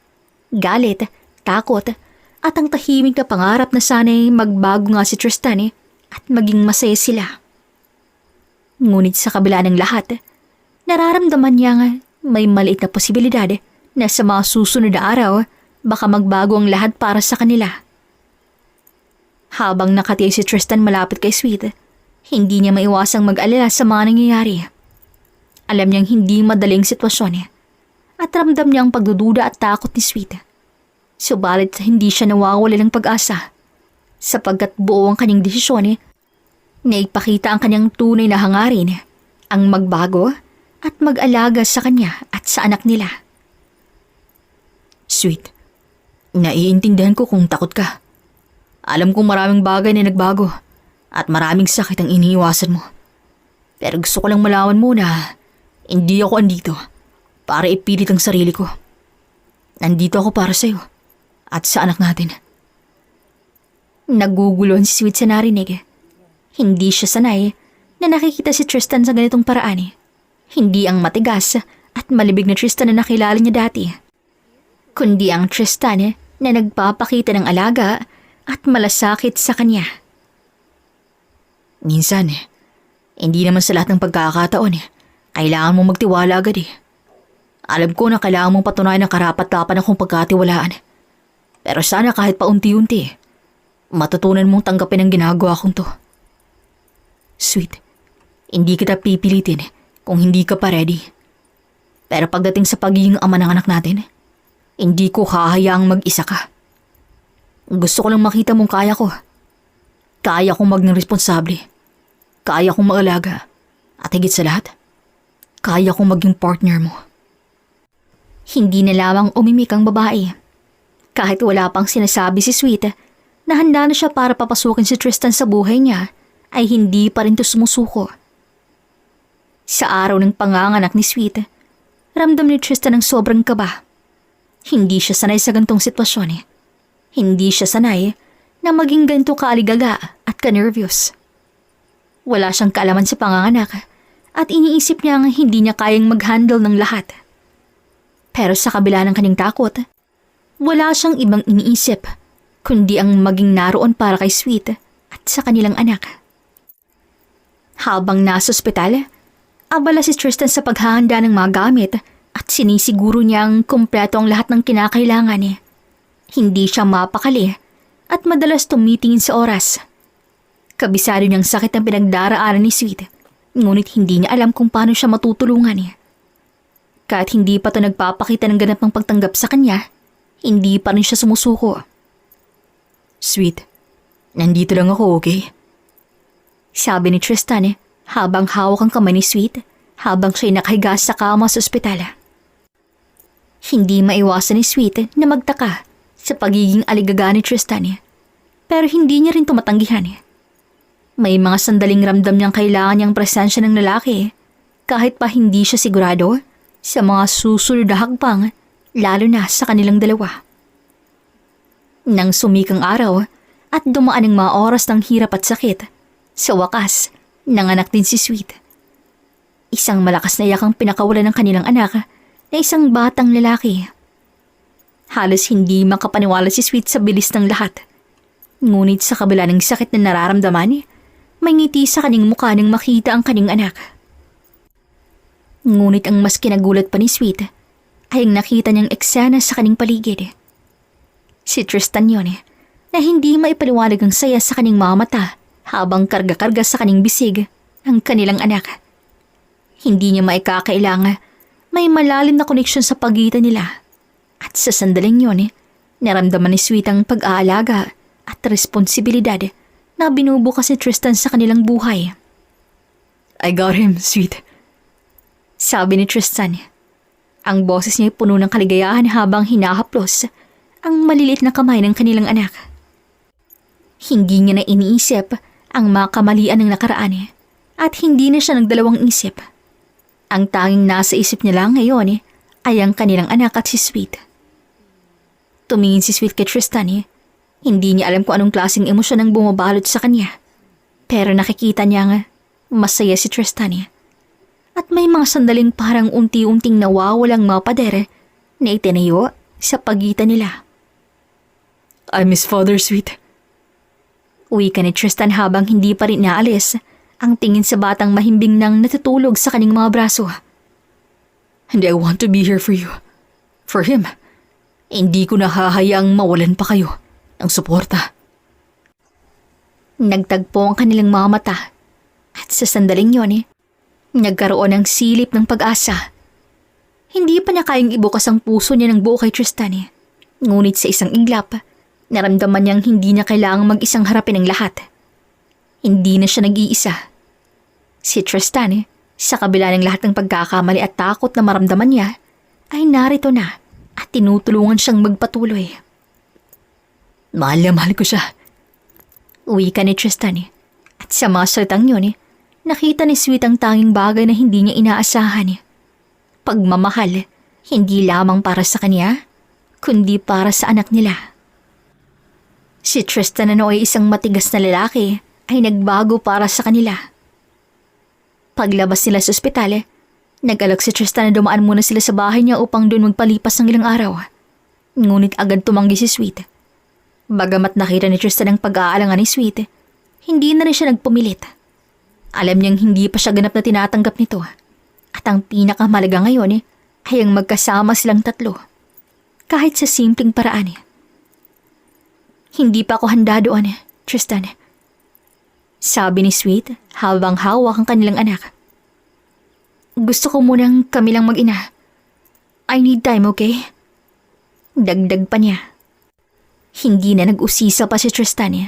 Galit, takot, at ang tahimik na pangarap na sana'y magbago nga si Tristan at maging masaya sila. Ngunit sa kabila ng lahat, nararamdaman niya nga may maliit na posibilidad na sa mga susunod na araw baka magbago ang lahat para sa kanila. Habang nakatiay si Tristan malapit kay Sweet, hindi niya maiwasang mag-alala sa mga nangyayari. Alam niyang hindi madaling sitwasyon at ramdam niya ang pagdududa at takot ni Sweet. Subalit hindi siya nawawala ng pag-asa sapagkat buo ang kanyang desisyon na ipakita ang kanyang tunay na hangarin, ang magbago at mag-alaga sa kanya at sa anak nila. Sweet, naiintindihan ko kung takot ka. Alam kong maraming bagay na nagbago at maraming sakit ang iniiwasan mo. Pero gusto ko lang malaman mo na hindi ako andito para ipilit ang sarili ko. Nandito ako para sa'yo at sa anak natin. Naguguluhan si Sweet sa narinig. Hindi siya sanay na nakikita si Tristan sa ganitong paraan. Hindi ang matigas at malibig na Tristan na nakilala niya dati, kundi ang Tristan na nagpapakita ng alaga at malasakit sa kanya. Minsan, hindi naman sa lahat ng pagkakataon kailangan mong magtiwala agad . Alam ko na kailangan mong patunayan ng karapat-dapat akong pagkatiwalaan. Pero sana kahit paunti-unti, matutunan mong tanggapin ang ginagawa kong to. Sweet, hindi kita pipilitin kung hindi ka pa ready. Pero pagdating sa pagiging ama ng anak natin, hindi ko hahayaang mag-isa ka. Gusto ko lang makita mong kaya ko. Kaya kong maging responsable. Kaya kong maalaga. At higit sa lahat, kaya kong maging partner mo. Hindi na lamang umimik ang babae. Kahit wala pang sinasabi si Sweet na handa na siya para papasukin si Tristan sa buhay niya, ay hindi pa rin to sumusuko. Sa araw ng panganganak ni Sweet, ramdam ni Tristan ng sobrang kaba. Hindi siya sanay sa gantong sitwasyon . Hindi siya sanay na maging ganito kaaligaga at ka-nervyos. Wala siyang kaalaman sa panganganak at iniisip niyang hindi niya kayang mag-handle ng lahat. Pero sa kabila ng kanyang takot, wala siyang ibang iniisip kundi ang maging naroon para kay Sweet at sa kanilang anak. Habang nasa ospital, Abala si Tristan sa paghahanda ng mga gamit at sinisiguro niyang kumpleto ang lahat ng kinakailangan. Hindi siya mapakali at madalas tumitingin sa oras. Kabisado niyang sakit ang pinagdaraanan ni Sweet, ngunit hindi niya alam kung paano siya matutulungan. Kahit hindi pa ito nagpapakita ng ganap ng pagtanggap sa kanya, hindi pa rin siya sumusuko. Sweet, nandito lang ako, okay? Sabi ni Tristan habang hawak ang kamay ni Sweet habang siya'y nakahiga sa kama sa ospital. Hindi maiwasan ni Sweet na magtaka sa pagiging aligaga ni Tristan, pero hindi niya rin tumatanggihan. May mga sandaling ramdam niyang kailangan niyang presensya ng lalaki kahit pa hindi siya sigurado sa mga susunod na hakbang, lalo na sa kanilang dalawa. Nang sumikang araw at dumaan ang mga oras ng hirap at sakit, sa wakas, nanganak din si Sweet. Isang malakas na iyak ang pinakawalan ng kanilang anak na isang batang lalaki. Halos hindi makapaniwala si Sweet sa bilis ng lahat. Ngunit sa kabila ng sakit na nararamdaman, may ngiti sa kanyang mukha nang makita ang kanyang anak. Ngunit ang mas kinagulat pa ni Sweet ay ang nakita niyang eksena sa kanyang paligid. Si Tristan yun na hindi maipaliwanag ang saya sa kanyang mga mata habang karga-karga sa kanyang bisig ang kanilang anak. Hindi niya maikakailangan may malalim na koneksyon sa pagitan nila. At sa sandaling yun, naramdaman ni Sweet ang pag-aalaga at responsibilidad na binubukas ni Tristan sa kanilang buhay. I got him, Sweet. Sabi ni Tristan. Ang boses niya ay puno ng kaligayahan habang hinahaplos ang maliliit na kamay ng kanilang anak. Hindi niya na iniisip ang mga kamalian ng nakaraan at hindi na siya nagdalawang isip. Ang tanging nasa isip niya lang ngayon ay ang kanilang anak at si Sweet. Tumingin si Sweet kay Tristan. Hindi niya alam kung anong klaseng emosyon ang bumabalot sa kanya. Pero nakikita niya nga masaya si Tristan. At may mga sandaling parang unti-unting nawawalang mga pader na itinayo sa pagitan nila. I miss Father, Sweet. Uwi ka ni Tristan habang hindi pa rin naalis ang tingin sa batang mahimbing nang natutulog sa kanyang mga braso. And I want to be here for you. For him. Hindi ko nahahayaang mawalan pa kayo ng suporta. Nagtagpo ang kanilang mga mata at sa sandaling yon nagkaroon ng silip ng pag-asa. Hindi pa niya kayang ibukas ang puso niya ng buo kay Tristan. Ngunit sa isang iglap, naramdaman niyang hindi niya kailangang mag-isang harapin ang lahat. Hindi na siya nag-iisa. Si Tristan, sa kabila ng lahat ng pagkakamali at takot na maramdaman niya, ay narito na at tinutulungan siyang magpatuloy. Mahal na mahal ko siya. Uwi ka ni Tristan at sa mga salitang yun, nakita ni Sweet ang tanging bagay na hindi niya inaasahan. Pagmamahal, hindi lamang para sa kanya, kundi para sa anak nila. Si Tristan na nooy isang matigas na lalaki ay nagbago para sa kanila. Paglabas nila sa ospital, nag-alok si Tristan na dumaan muna sila sa bahay niya upang doon magpalipas ng ilang araw. Ngunit agad tumanggi si Sweet. Bagamat nakita ni Tristan ang pag-aalangan ni Sweet, hindi na rin siya nagpumilit. Alam niyang hindi pa siya ganap na tinatanggap nito. At ang pinakamalaga ngayon ay ang magkasama silang tatlo. Kahit sa simpleng paraan. Hindi pa ako handa doon, Tristan. Sabi ni Sweet habang hawak ang kanilang anak. Gusto ko munang kami lang mag-ina. I need time, okay? Dagdag pa niya. Hindi na nag-usisa pa si Tristan.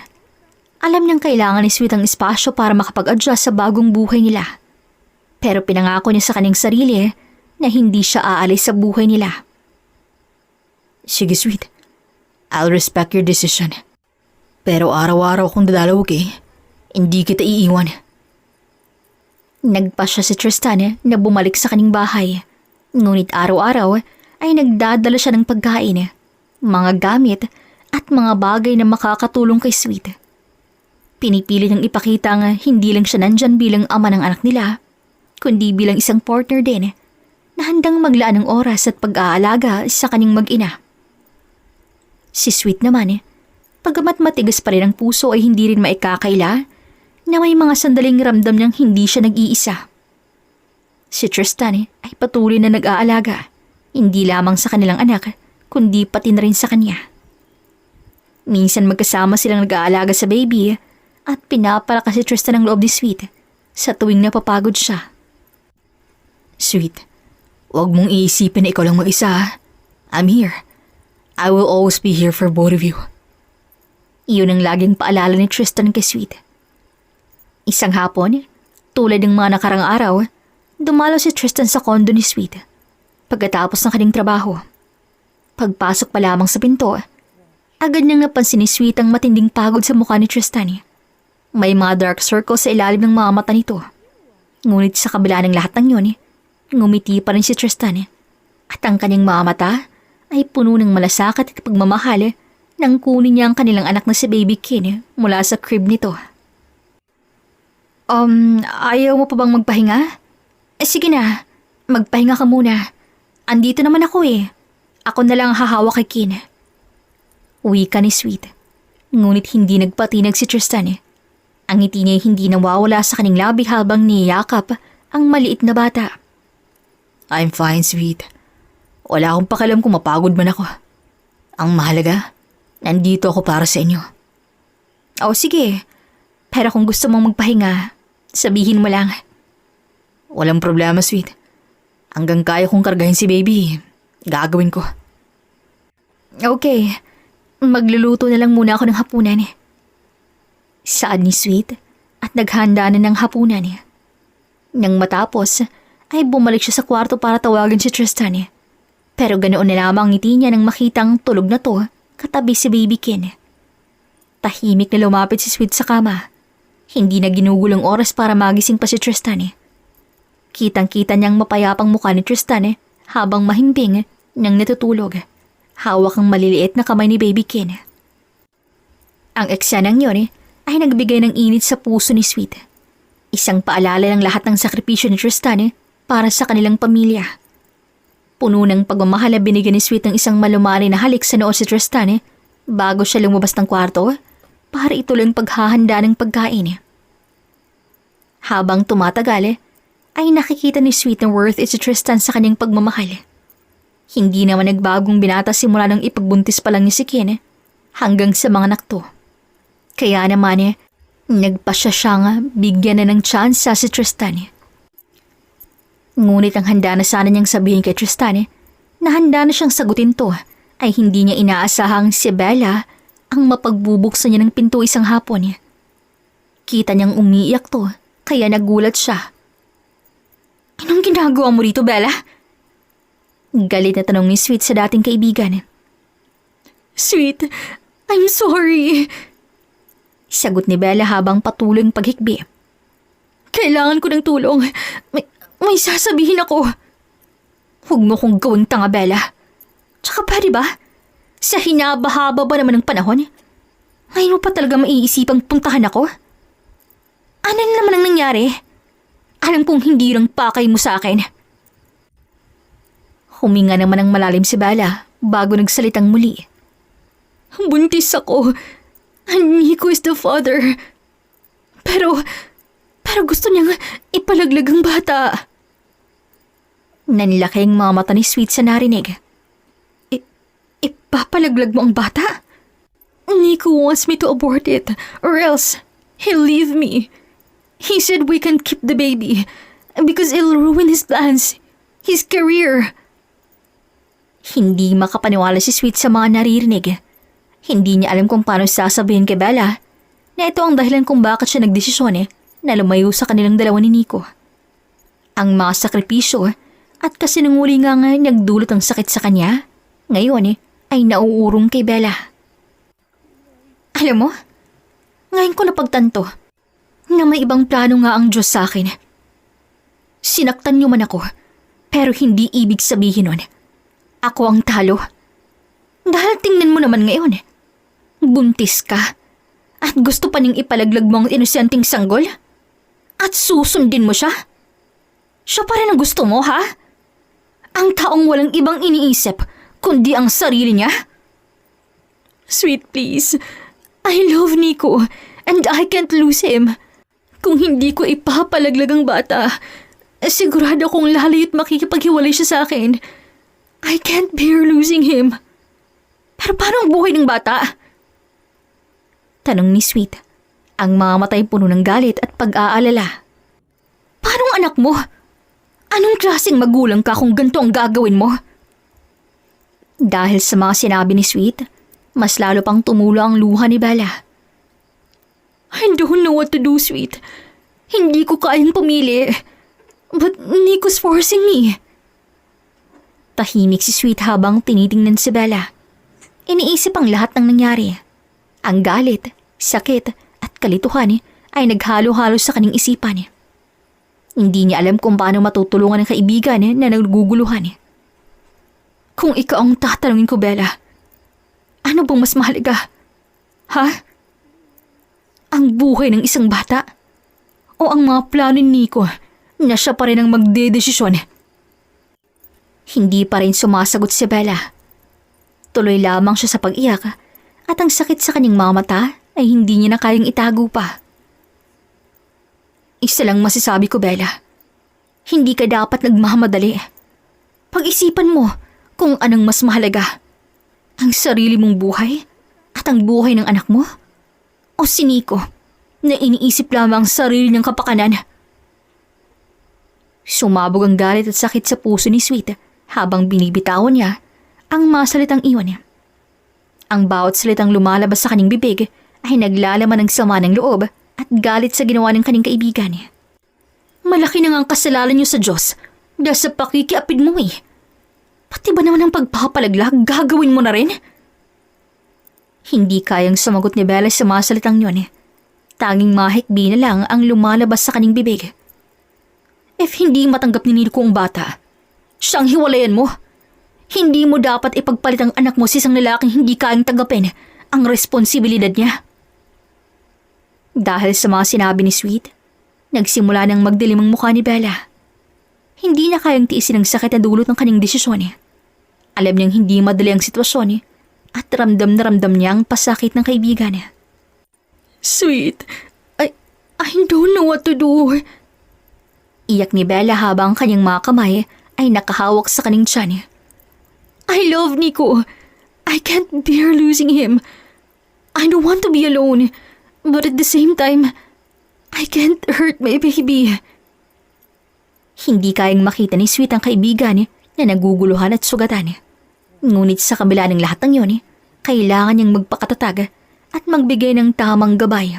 Alam niyang kailangan ni Sweet ang espasyo para makapag-adjust sa bagong buhay nila. Pero pinangako niya sa kanyang sarili na hindi siya aalis sa buhay nila. Sige, Sweet. I'll respect your decision. Pero araw-araw akong dadalaw, okay? Hindi kita iiwan. Nagpasya si Tristan na bumalik sa kanyang bahay. Ngunit araw-araw ay nagdadala siya ng pagkain, mga gamit at mga bagay na makakatulong kay Sweet. Pinipili niyang ipakita nga hindi lang siya nandyan bilang ama ng anak nila, kundi bilang isang partner din na handang maglaan ng oras at pag-aalaga sa kanyang mag-ina. Si Sweet naman, pagamat matigas pa rin ang puso ay hindi rin maikakaila na may mga sandaling ramdam niyang hindi siya nag-iisa. Si Tristan ay patuloy na nag-aalaga, hindi lamang sa kanilang anak, kundi pati na rin sa kanya. Minsan magkasama silang nag-aalaga sa baby at pinapalakas si Tristan ang loob ni Sweet sa tuwing napapagod siya. Sweet, huwag mong iisipin na ikaw lang mag-isa ha. I'm here. I will always be here for both of you. Iyon ang laging paalala ni Tristan kay Sweet. Isang hapon, tulad ng mga nakarang araw, dumalo si Tristan sa kondo ni Sweet pagkatapos ng kanyang trabaho. Pagpasok pa lamang sa pinto, agad niyang napansin ni Sweet ang matinding pagod sa mukha ni Tristan. May mga dark circles sa ilalim ng mga mata nito. Ngunit sa kabila ng lahat ng yun, ngumiti pa rin si Tristan at ang kanyang mga mata ay puno ng malasakit at pagmamahal nang kunin niya ang kanilang anak na si Baby Kin mula sa crib nito. Ayaw mo pa bang magpahinga? Sige na, magpahinga ka muna. Andito naman ako eh. Ako na lang hahawak kay Kin. Wika ni Sweet. Ngunit hindi nagpatinag si Tristan. Ang ngiti niya hindi nawawala sa kanyang labi habang niyakap ang maliit na bata. I'm fine, Sweet. Wala akong pakialam kung mapagod man ako. Ang mahalaga, nandito ako para sa inyo. Sige. Pero kung gusto mong magpahinga, sabihin mo lang. Walang problema, Sweet. Hanggang kaya kong kargahin si baby, gagawin ko. Okay. Magluluto na lang muna ako ng hapunan. Saad ni Sweet at naghanda na ng hapunan. Nang matapos, ay bumalik siya sa kwarto para tawagin si Tristan. Pero ganoon na lamang ngiti niya nang makitang tulog na to katabi si Baby Kin. Tahimik na lumapit si Sweet sa kama. Hindi na ginugulong oras para magising pa si Tristan. Kitang-kita niyang mapayapang mukha ni Tristan habang mahimbing nang natutulog. Hawak ang maliliit na kamay ni Baby Kin. Ang eksenang yun ay nagbigay ng init sa puso ni Sweet. Isang paalala ng lahat ng sakripisyo ni Tristan para sa kanilang pamilya. Puno ng pagmamahal na binigyan ni Sweet ng isang malumari na halik sa noo si Tristan bago siya lumabas ng kwarto para ituloy ang paghahanda ng pagkain. Habang tumatagal, ay nakikita ni Sweet na worth it si Tristan sa kanyang pagmamahal. Hindi naman nagbagong binata simula nang ipagbuntis pa lang niya si Kin hanggang sa mga anak to. Kaya naman nagpasya siyang bigyan na ng tsansa si Tristan. Ngunit ang handa na sana niyang sabihin kay Tristan na handa na siyang sagutin to ay hindi niya inaasahang si Bella ang mapagbubuksan niya ng pinto isang hapon. Kita niyang umiiyak to kaya nagulat siya. Anong ginagawa mo rito, Bella? Galit na tanong ni Sweet sa dating kaibigan. Sweet, I'm sorry. Sagot ni Bella habang patuloy ang paghikbi. Kailangan ko ng tulong. May sasabihin ako. Huwag mo kong gawing tanga, Bella. Tsaka pwede ba? Sa hinabahaba ba naman ng panahon? Ngayon mo pa talaga maiisipang puntahan ako? Ano naman ang nangyari? Alam kong hindi lang pakay mo sa akin. Huminga naman ng malalim si Bella bago nagsalitang muli. Buntis ako. And Nico is the father. Pero gusto niyang ipalaglag ang bata. Nanlaki ang mga mata ni Sweet sa narinig. Ipapalaglag mo ang bata? Nico wants me to abort it or else he'll leave me. He said we can't keep the baby because it'll ruin his plans, his career. Hindi makapaniwala si Sweet sa mga naririnig. Hindi niya alam kung paano sasabihin kay Bella na ito ang dahilan kung bakit siya nagdesisyon na lumayo sa kanilang dalawa ni Nico. Ang mga sakripisyo at kasinunguling nga nagdulot ang sakit sa kanya, ngayon ay nauurong kay Bella. Alam mo, ngayon ko napagtanto na may ibang plano nga ang Diyos sa akin. Sinaktan niyo man ako, pero hindi ibig sabihin nun ako ang talo. Dahil tingnan mo naman ngayon, buntis ka at gusto pa niyang ipalaglag mo ang inosenteng sanggol? At susundin mo siya? Siya pa rin ang gusto mo, ha? Ang taong walang ibang iniisip kundi ang sarili niya? Sweet, please. I love Nico and I can't lose him. Kung hindi ko ipapalaglag ang bata, Sigurado kong lalayo't makikipaghiwalay siya sa akin. I can't bear losing him. Pero paano ang buhay ng bata? Tanong ni Sweet, ang mga matay puno ng galit at pag-aalala. Paano ang anak mo? Anong klaseng magulang ka kung ganito ang gagawin mo? Dahil sa mga sinabi ni Sweet, mas lalo pang tumulo ang luha ni Bella. I don't know what to do, Sweet. Hindi ko kayang pumili. But Nico's forcing me. Tahimik si Sweet habang tinitingnan si Bella. Iniisip ang lahat ng nangyari. Ang galit, sakit at kalituhan ay naghalo-halo sa kanyang isipan. Hindi niya alam kung paano matutulungan ang kaibigan na naguguluhan. Kung ikaw ang tatanungin ko, Bella, ano bang mas mahalaga? Ha? Ang buhay ng isang bata? O ang mga plano ni Nico na siya pa rin ang magdedesisyon? Hindi pa rin sumasagot si Bella. Tuloy lamang siya sa pag-iyak at ang sakit sa kanyang mga mata ay hindi niya na kayang itago pa. Isa lang masasabi ko, Bella. Hindi ka dapat nagmamadali. Pag-isipan mo kung anong mas mahalaga. Ang sarili mong buhay at ang buhay ng anak mo? O si Nico na iniisip lamang ang sarili niyang kapakanan? Sumabog ang galit at sakit sa puso ni Sweet habang binibitawan niya ang mga salitang iwan niya. Ang bawat salitang lumalabas sa kanyang bibig ay naglalaman ng sama ng loob at galit sa ginawa ng kanyang kaibigan. Malaki na nga ang kasalanan niyo sa Diyos dahil sa pakikiapid mo eh. Pati ba naman ang pagpapalaglag gagawin mo na rin? Hindi kayang sumagot ni Bella sa mga salitang yun. Tanging mahikbi na lang ang lumalabas sa kanyang bibig. If hindi matanggap ni Nico ang bata, siyang hiwalayan mo. Hindi mo dapat ipagpalit ang anak mo sa isang lalaking hindi kayang tanggapin ang responsibilidad niya. Dahil sa mga sinabi ni Sweet, nagsimula nang magdilim ang mukha ni Bella. Hindi na kayang tiisin ang sakit na dulot ng kanyang desisyon. Alam niyang hindi madali ang sitwasyon at ramdam na ramdam niya ang pasakit ng kaibigan. Sweet, I don't know what to do. Iyak ni Bella habang kanyang mga kamay ay nakahawak sa kanyang tiyan. I love Nico. I can't bear losing him. I don't want to be alone. But at the same time, I can't hurt my baby. Hindi kayang makita ni Sweet ang kaibigan na naguguluhan at sugatan. Ngunit sa kabila ng lahat ng yun, kailangan niyang magpakatatag at magbigay ng tamang gabay.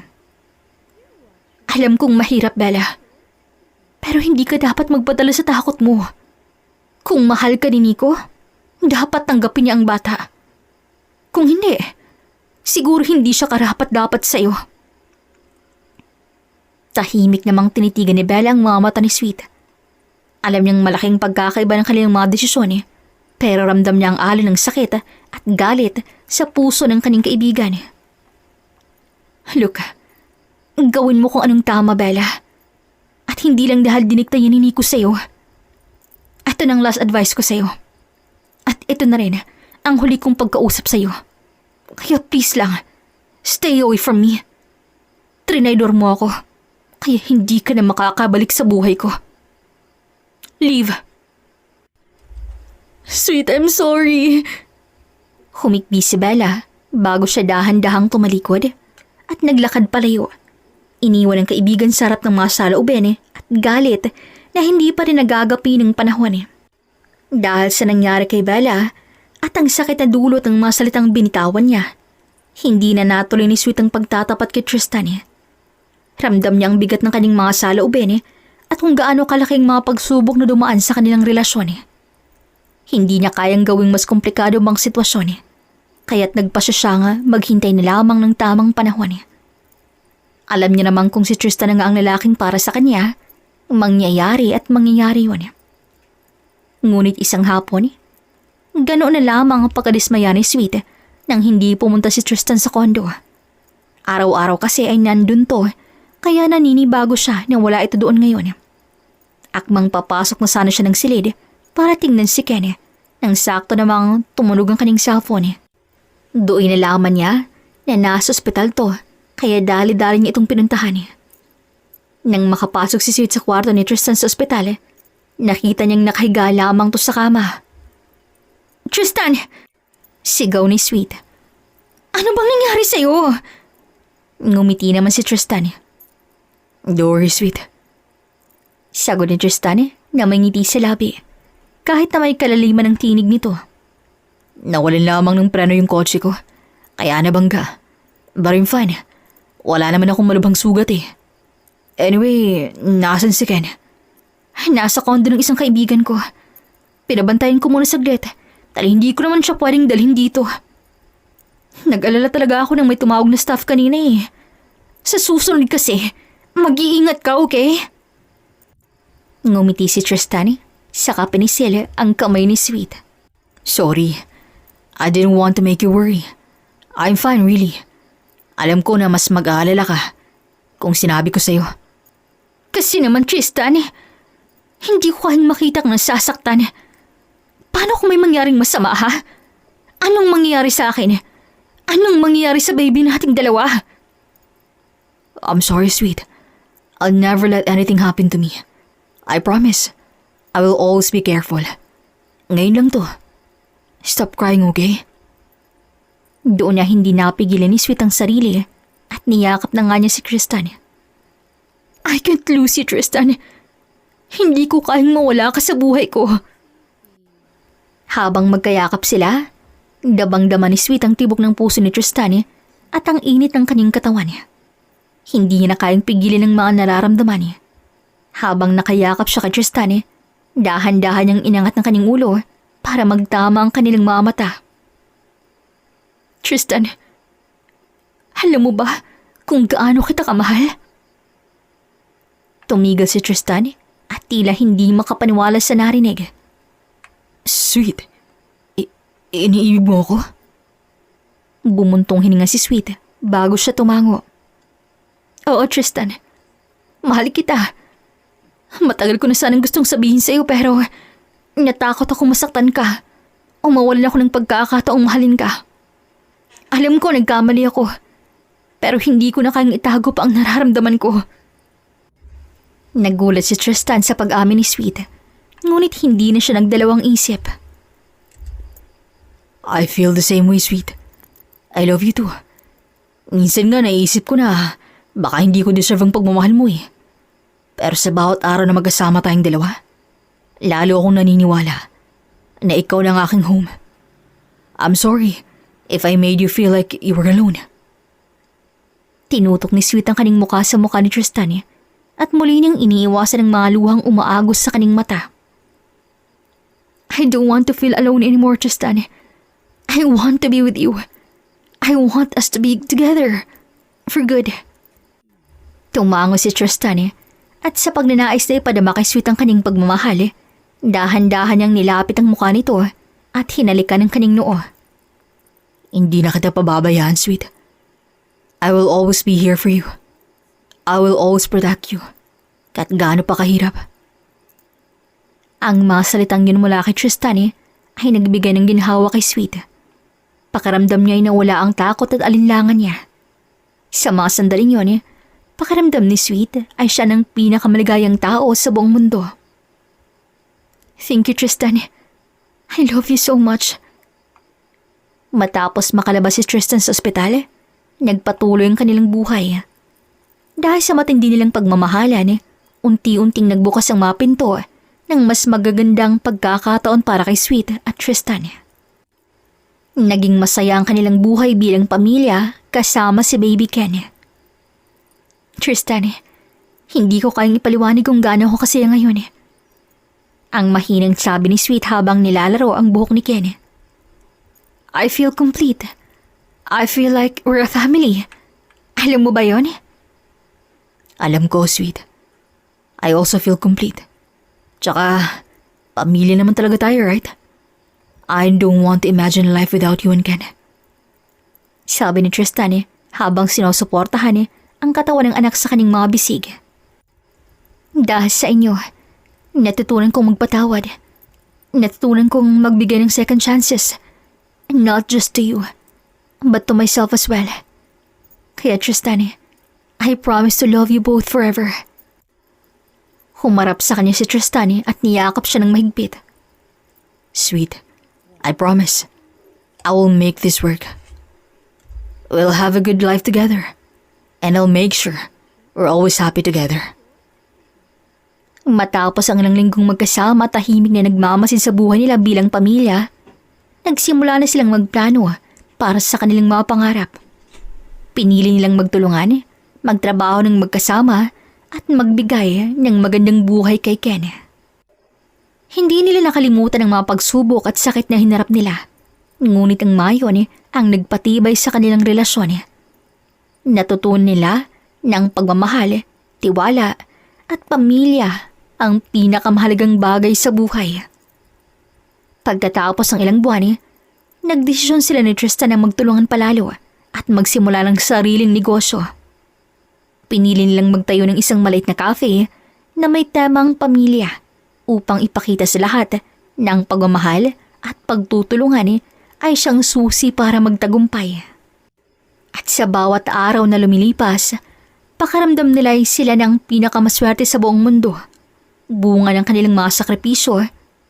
Alam kong mahirap, Bella. Pero hindi ka dapat magpadala sa takot mo. Kung mahal ka ni Nico, dapat tanggapin niya ang bata. Kung hindi, siguro hindi siya karapat-dapat sa'yo. Tahimik namang tinitigan ni Bella ang mga mata ni Sweet. Alam niyang malaking pagkakaiba ng kanilang mga desisyon pero ramdam niya ang alon ng sakit at galit sa puso ng kanyang kaibigan. Look, gawin mo kung anong tama, Bella. At hindi lang dahil dinikta niya ni Nico sa'yo. Ito nang last advice ko sa'yo. At ito na rin ang huli kong pagkausap sa'yo. Kaya please lang, stay away from me. Trinaydor mo ako, kaya hindi ka na makakabalik sa buhay ko. Leave. Sweet, I'm sorry. Humikbi si Bella bago siya dahan-dahang tumalikod at naglakad palayo. Iniwan ng kaibigan sa harap ng mga saloobin at galit na hindi pa rin nagagapi ng panahon. Dahil sa nangyari kay Bella at ang sakit na dulot ng mga salitang binitawan niya, hindi na natuloy ni Sweet ang pagtatapat kay Tristan. Ramdam niya ang bigat ng kanyang mga saloobin at kung gaano kalaking mga pagsubok na dumaan sa kanilang relasyon. Hindi niya kayang gawing mas komplikado bang sitwasyon, kaya't nagpasya siya nga maghintay na lamang ng tamang panahon. Alam niya namang kung si Tristan na nga ang lalaking para sa kanya, mangyayari at mangyayari yun. Ngunit isang hapon, ganoon na lamang ang pagkadismaya ni Sweet nang hindi pumunta si Tristan sa kondo. Araw-araw kasi ay nandun to, kaya naninibago siya na wala ito doon ngayon. Akmang papasok na sana siya ng silid para tingnan si Ken nang sakto namang tumunog ang kanyang cellphone. Doon nalaman niya na nasa ospital to, kaya dali-dali niya itong pinuntahan. Nang makapasok si Sweet sa kwarto ni Tristan sa ospital, Nakita niyang nakahiga lamang to sa kama. Tristan! Sigaw ni Sweet. Ano bang nangyari sa'yo? Ngumiti naman si Tristan. Don't worry, Sweet. Sagot ni Tristan na may ngiti sa labi. Kahit na may kalaliman ng tinig nito. Nawalan lamang ng preno yung kotse ko. Kaya nabangga. But I'm fine. Wala naman akong malubhang sugat eh. Anyway, nasan si Ken? Nasa kondo ng isang kaibigan ko. Pinabantayan ko muna saglit. Dahil hindi ko naman siya pwedeng dalhin dito. Nag-alala talaga ako nang may tumawag na staff kanina eh. Sa susunod kasi, mag-iingat ka, okay? Ngumiti si Tristan, saka pinisil ang kamay ni Sweet. Sorry. I didn't want to make you worry. I'm fine, really. Alam ko na mas mag-aalala ka kung sinabi ko sa'yo. Kasi naman, Tristan, hindi ko kayang makita kang nasasaktan. Paano kung may mangyaring masama, ha? Anong mangyayari sa akin? Anong mangyayari sa baby nating dalawa? I'm sorry, Sweet. I'll never let anything happen to me. I promise. I will always be careful. Ngayon lang to. Stop crying, okay? Doon na hindi napigilan ni Sweet ang sarili at niyakap na nga niya si Tristan. I can't lose you, Tristan. Hindi ko kayang mawala ka sa buhay ko. Habang magkayakap sila, dabang-dama ni Sweet ang tibok ng puso ni Tristan at ang init ng kanyang katawan. Hindi niya na kayang pigilin ang mga nararamdaman. Habang nakayakap siya kay Tristan, dahan-dahan niyang inangat ng kanyang ulo para magtama ang kanilang mga mata. Tristan, alam mo ba kung gaano kita kamahal? Tumigil si Tristan at tila hindi makapaniwala sa narinig. Sweet, iniibig mo ako? Bumuntong hininga si Sweet bago siya tumango. Oo, Tristan. Mahal kita. Matagal ko na sanang gustong sabihin sa'yo pero natakot akong masaktan ka o mawalan ako ng pagkakataong mahalin ka. Alam ko nagkamali ako pero hindi ko na kayang itago pa ang nararamdaman ko. Nagulat si Tristan sa pag-amin ni Sweet, ngunit hindi na siya nagdalawang isip. I feel the same way, Sweet. I love you too. Minsan nga naisip ko na baka hindi ko deserve ang pagmamahal mo eh. Pero sa bawat araw na magkasama tayong dalawa, lalo akong naniniwala na ikaw na ang aking home. I'm sorry if I made you feel like you were alone. Tinutok ni Sweet ang kaning mukha sa mukha ni Tristan at muli niyang iniiwasan ang mga luhang umaagos sa kaning mata. I don't want to feel alone anymore, Tristan. I want to be with you. I want us to be together. For good. Tumango si Tristan at sa pagnanais na ipadama kay Sweet ang kaning pagmamahal, dahan-dahan niyang nilapit ang mukha nito at hinalikan ang kaning noo. Hindi na kita pababayaan, Sweet. I will always be here for you. I will always protect you. Kahit gaano pa kahirap. Ang mga salitang yun mula kay Tristan ay nagbigay ng ginhawa kay Sweet. Pakaramdam niya ay nawala ang takot at alinlangan niya. Sa mga sandaling yun, pakaramdam ni Sweet ay siya ng pinakamaligayang tao sa buong mundo. Thank you, Tristan. I love you so much. Matapos makalabas si Tristan sa ospital, nagpatuloy ang kanilang buhay. Dahil sa matindi nilang pagmamahalan, unti-unting nagbukas ang mga pinto ng mas magagandang pagkakataon para kay Sweet at Tristan. Naging masaya ang kanilang buhay bilang pamilya kasama si Baby Ken. Tristan, hindi ko kayang ipaliwanag kung gaano ako kasi ngayon. Ang mahinang sabi ni Sweet habang nilalaro ang buhok ni Ken. I feel complete. I feel like we're a family. Alam mo ba yon? Alam ko, Sweet. I also feel complete. Tsaka, pamilya naman talaga tayo, right? I don't want to imagine life without you and Ken. Sabi ni Tristan habang sinusuportahan ang katawan ng anak sa kaning mga bisig. Dahil sa inyo, natutunan kong magpatawad. Natutunan kong magbigay ng second chances. Not just to you, but to myself as well. Kaya Tristan, I promise to love you both forever. Humarap sa kanya si Tristan at niyakap siya ng mahigpit. Sweet, I promise, I will make this work. We'll have a good life together, and I'll make sure we're always happy together. Matapos ang ilang linggong magkasama, tahimik na nagmamasid sa buhay nila bilang pamilya, nagsimula na silang magplano para sa kanilang mga pangarap. Pinili nilang magtulungan, magtrabaho ng magkasama, at magbigay ng magandang buhay kay Ken. Hindi nila nakalimutan ang mga pagsubok at sakit na hinarap nila. Ngunit ang mayon ang nagpatibay sa kanilang relasyon. Natutunan nila ng pagmamahal, tiwala, at pamilya ang pinakamahalagang bagay sa buhay. Pagkatapos ng ilang buwan, nagdesisyon sila ni Tristan na magtulungan palalo at magsimula ng sariling negosyo. Pinili nilang magtayo ng isang maliit na cafe na may temang pamilya upang ipakita sa lahat ng pagmamahal at pagtutulungan ay siyang susi para magtagumpay. At sa bawat araw na lumilipas, pakaramdam nila ay sila ng pinakamaswerte sa buong mundo. Bunga ng kanilang mga sakripisyo,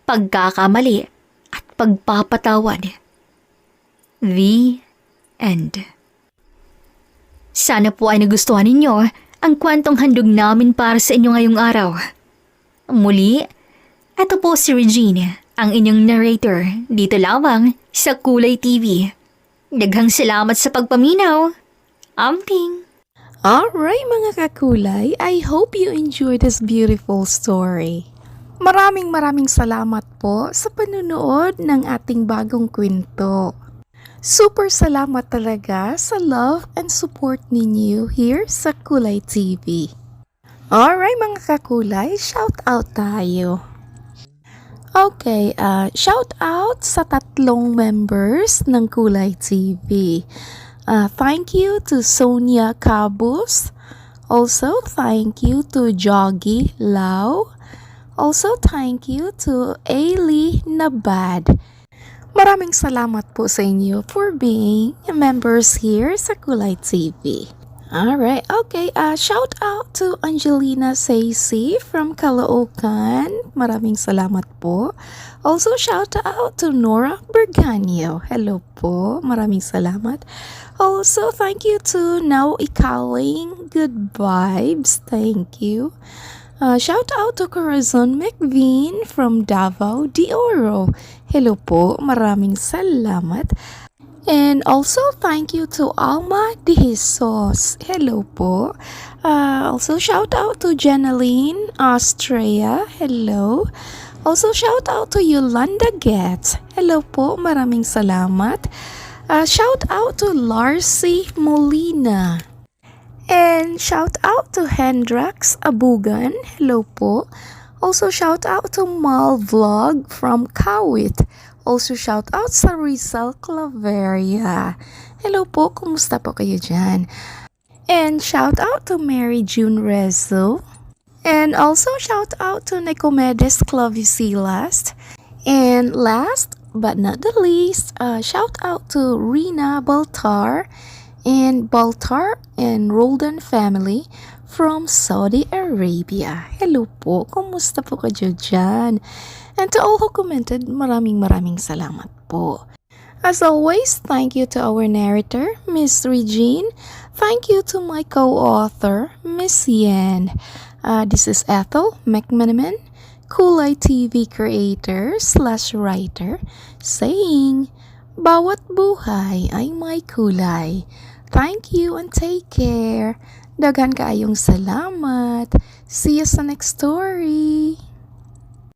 pagkakamali at pagpapatawad. The End. Sana po ay nagustuhan ninyo ang kwentong handog namin para sa inyo ngayong araw. Muli, ito po si Regine, ang inyong narrator, dito lamang sa Kulay TV. Daghang salamat sa pagpaminaw. Amping! Alright mga kakulay, I hope you enjoyed this beautiful story. Maraming salamat po sa panunood ng ating bagong kwento. Super salamat talaga sa love and support ninyo here sa Kulay TV. Alright mga kakulay, shout out tayo. Okay, shout out sa 3 members ng Kulay TV. Thank you to Sonia Cabus. Also, thank you to Joggy Lau. Also, thank you to Ailey Nabad. Maraming salamat po sa inyo for being members here sa Kulay TV. Alright, okay. Shout out to Angelina Sacy from Caloocan. Maraming salamat po. Also, shout out to Nora Berganio. Hello po. Maraming salamat. Also, thank you to Now Ikaling. Good vibes. Thank you. Shout out to Corazon McVean from Davao de Oro. Hello po, maraming salamat. And also thank you to Alma de Jesus. Hello po. Also shout out to Jenaline Austria. Hello. Also shout out to Yolanda Getz. Hello po, maraming salamat. Shout out to Larcy Molina. And shout out to Hendrax Abugan. Hello po. Also shout out to Mal Vlog from Kawit. Also shout out sa Rizal Claveria. Hello po, kumusta po kayo dyan? And shout out to Mary June Rezo. And also shout out to Nicomedes Clavicilas. And last but not the least, shout out to Rina Baltar and Roldan family from Saudi Arabia. Hello po, kumusta po kayo dyan? And to all who commented, maraming salamat po. As always, thank you to our narrator, Miss Regine. Thank you to my co-author, Miss Yen. This is Ethel McManaman, Kulay TV creator/writer, saying, bawat buhay ay may kulay. Thank you and take care. Daghan kaayong salamat. See you sa next story.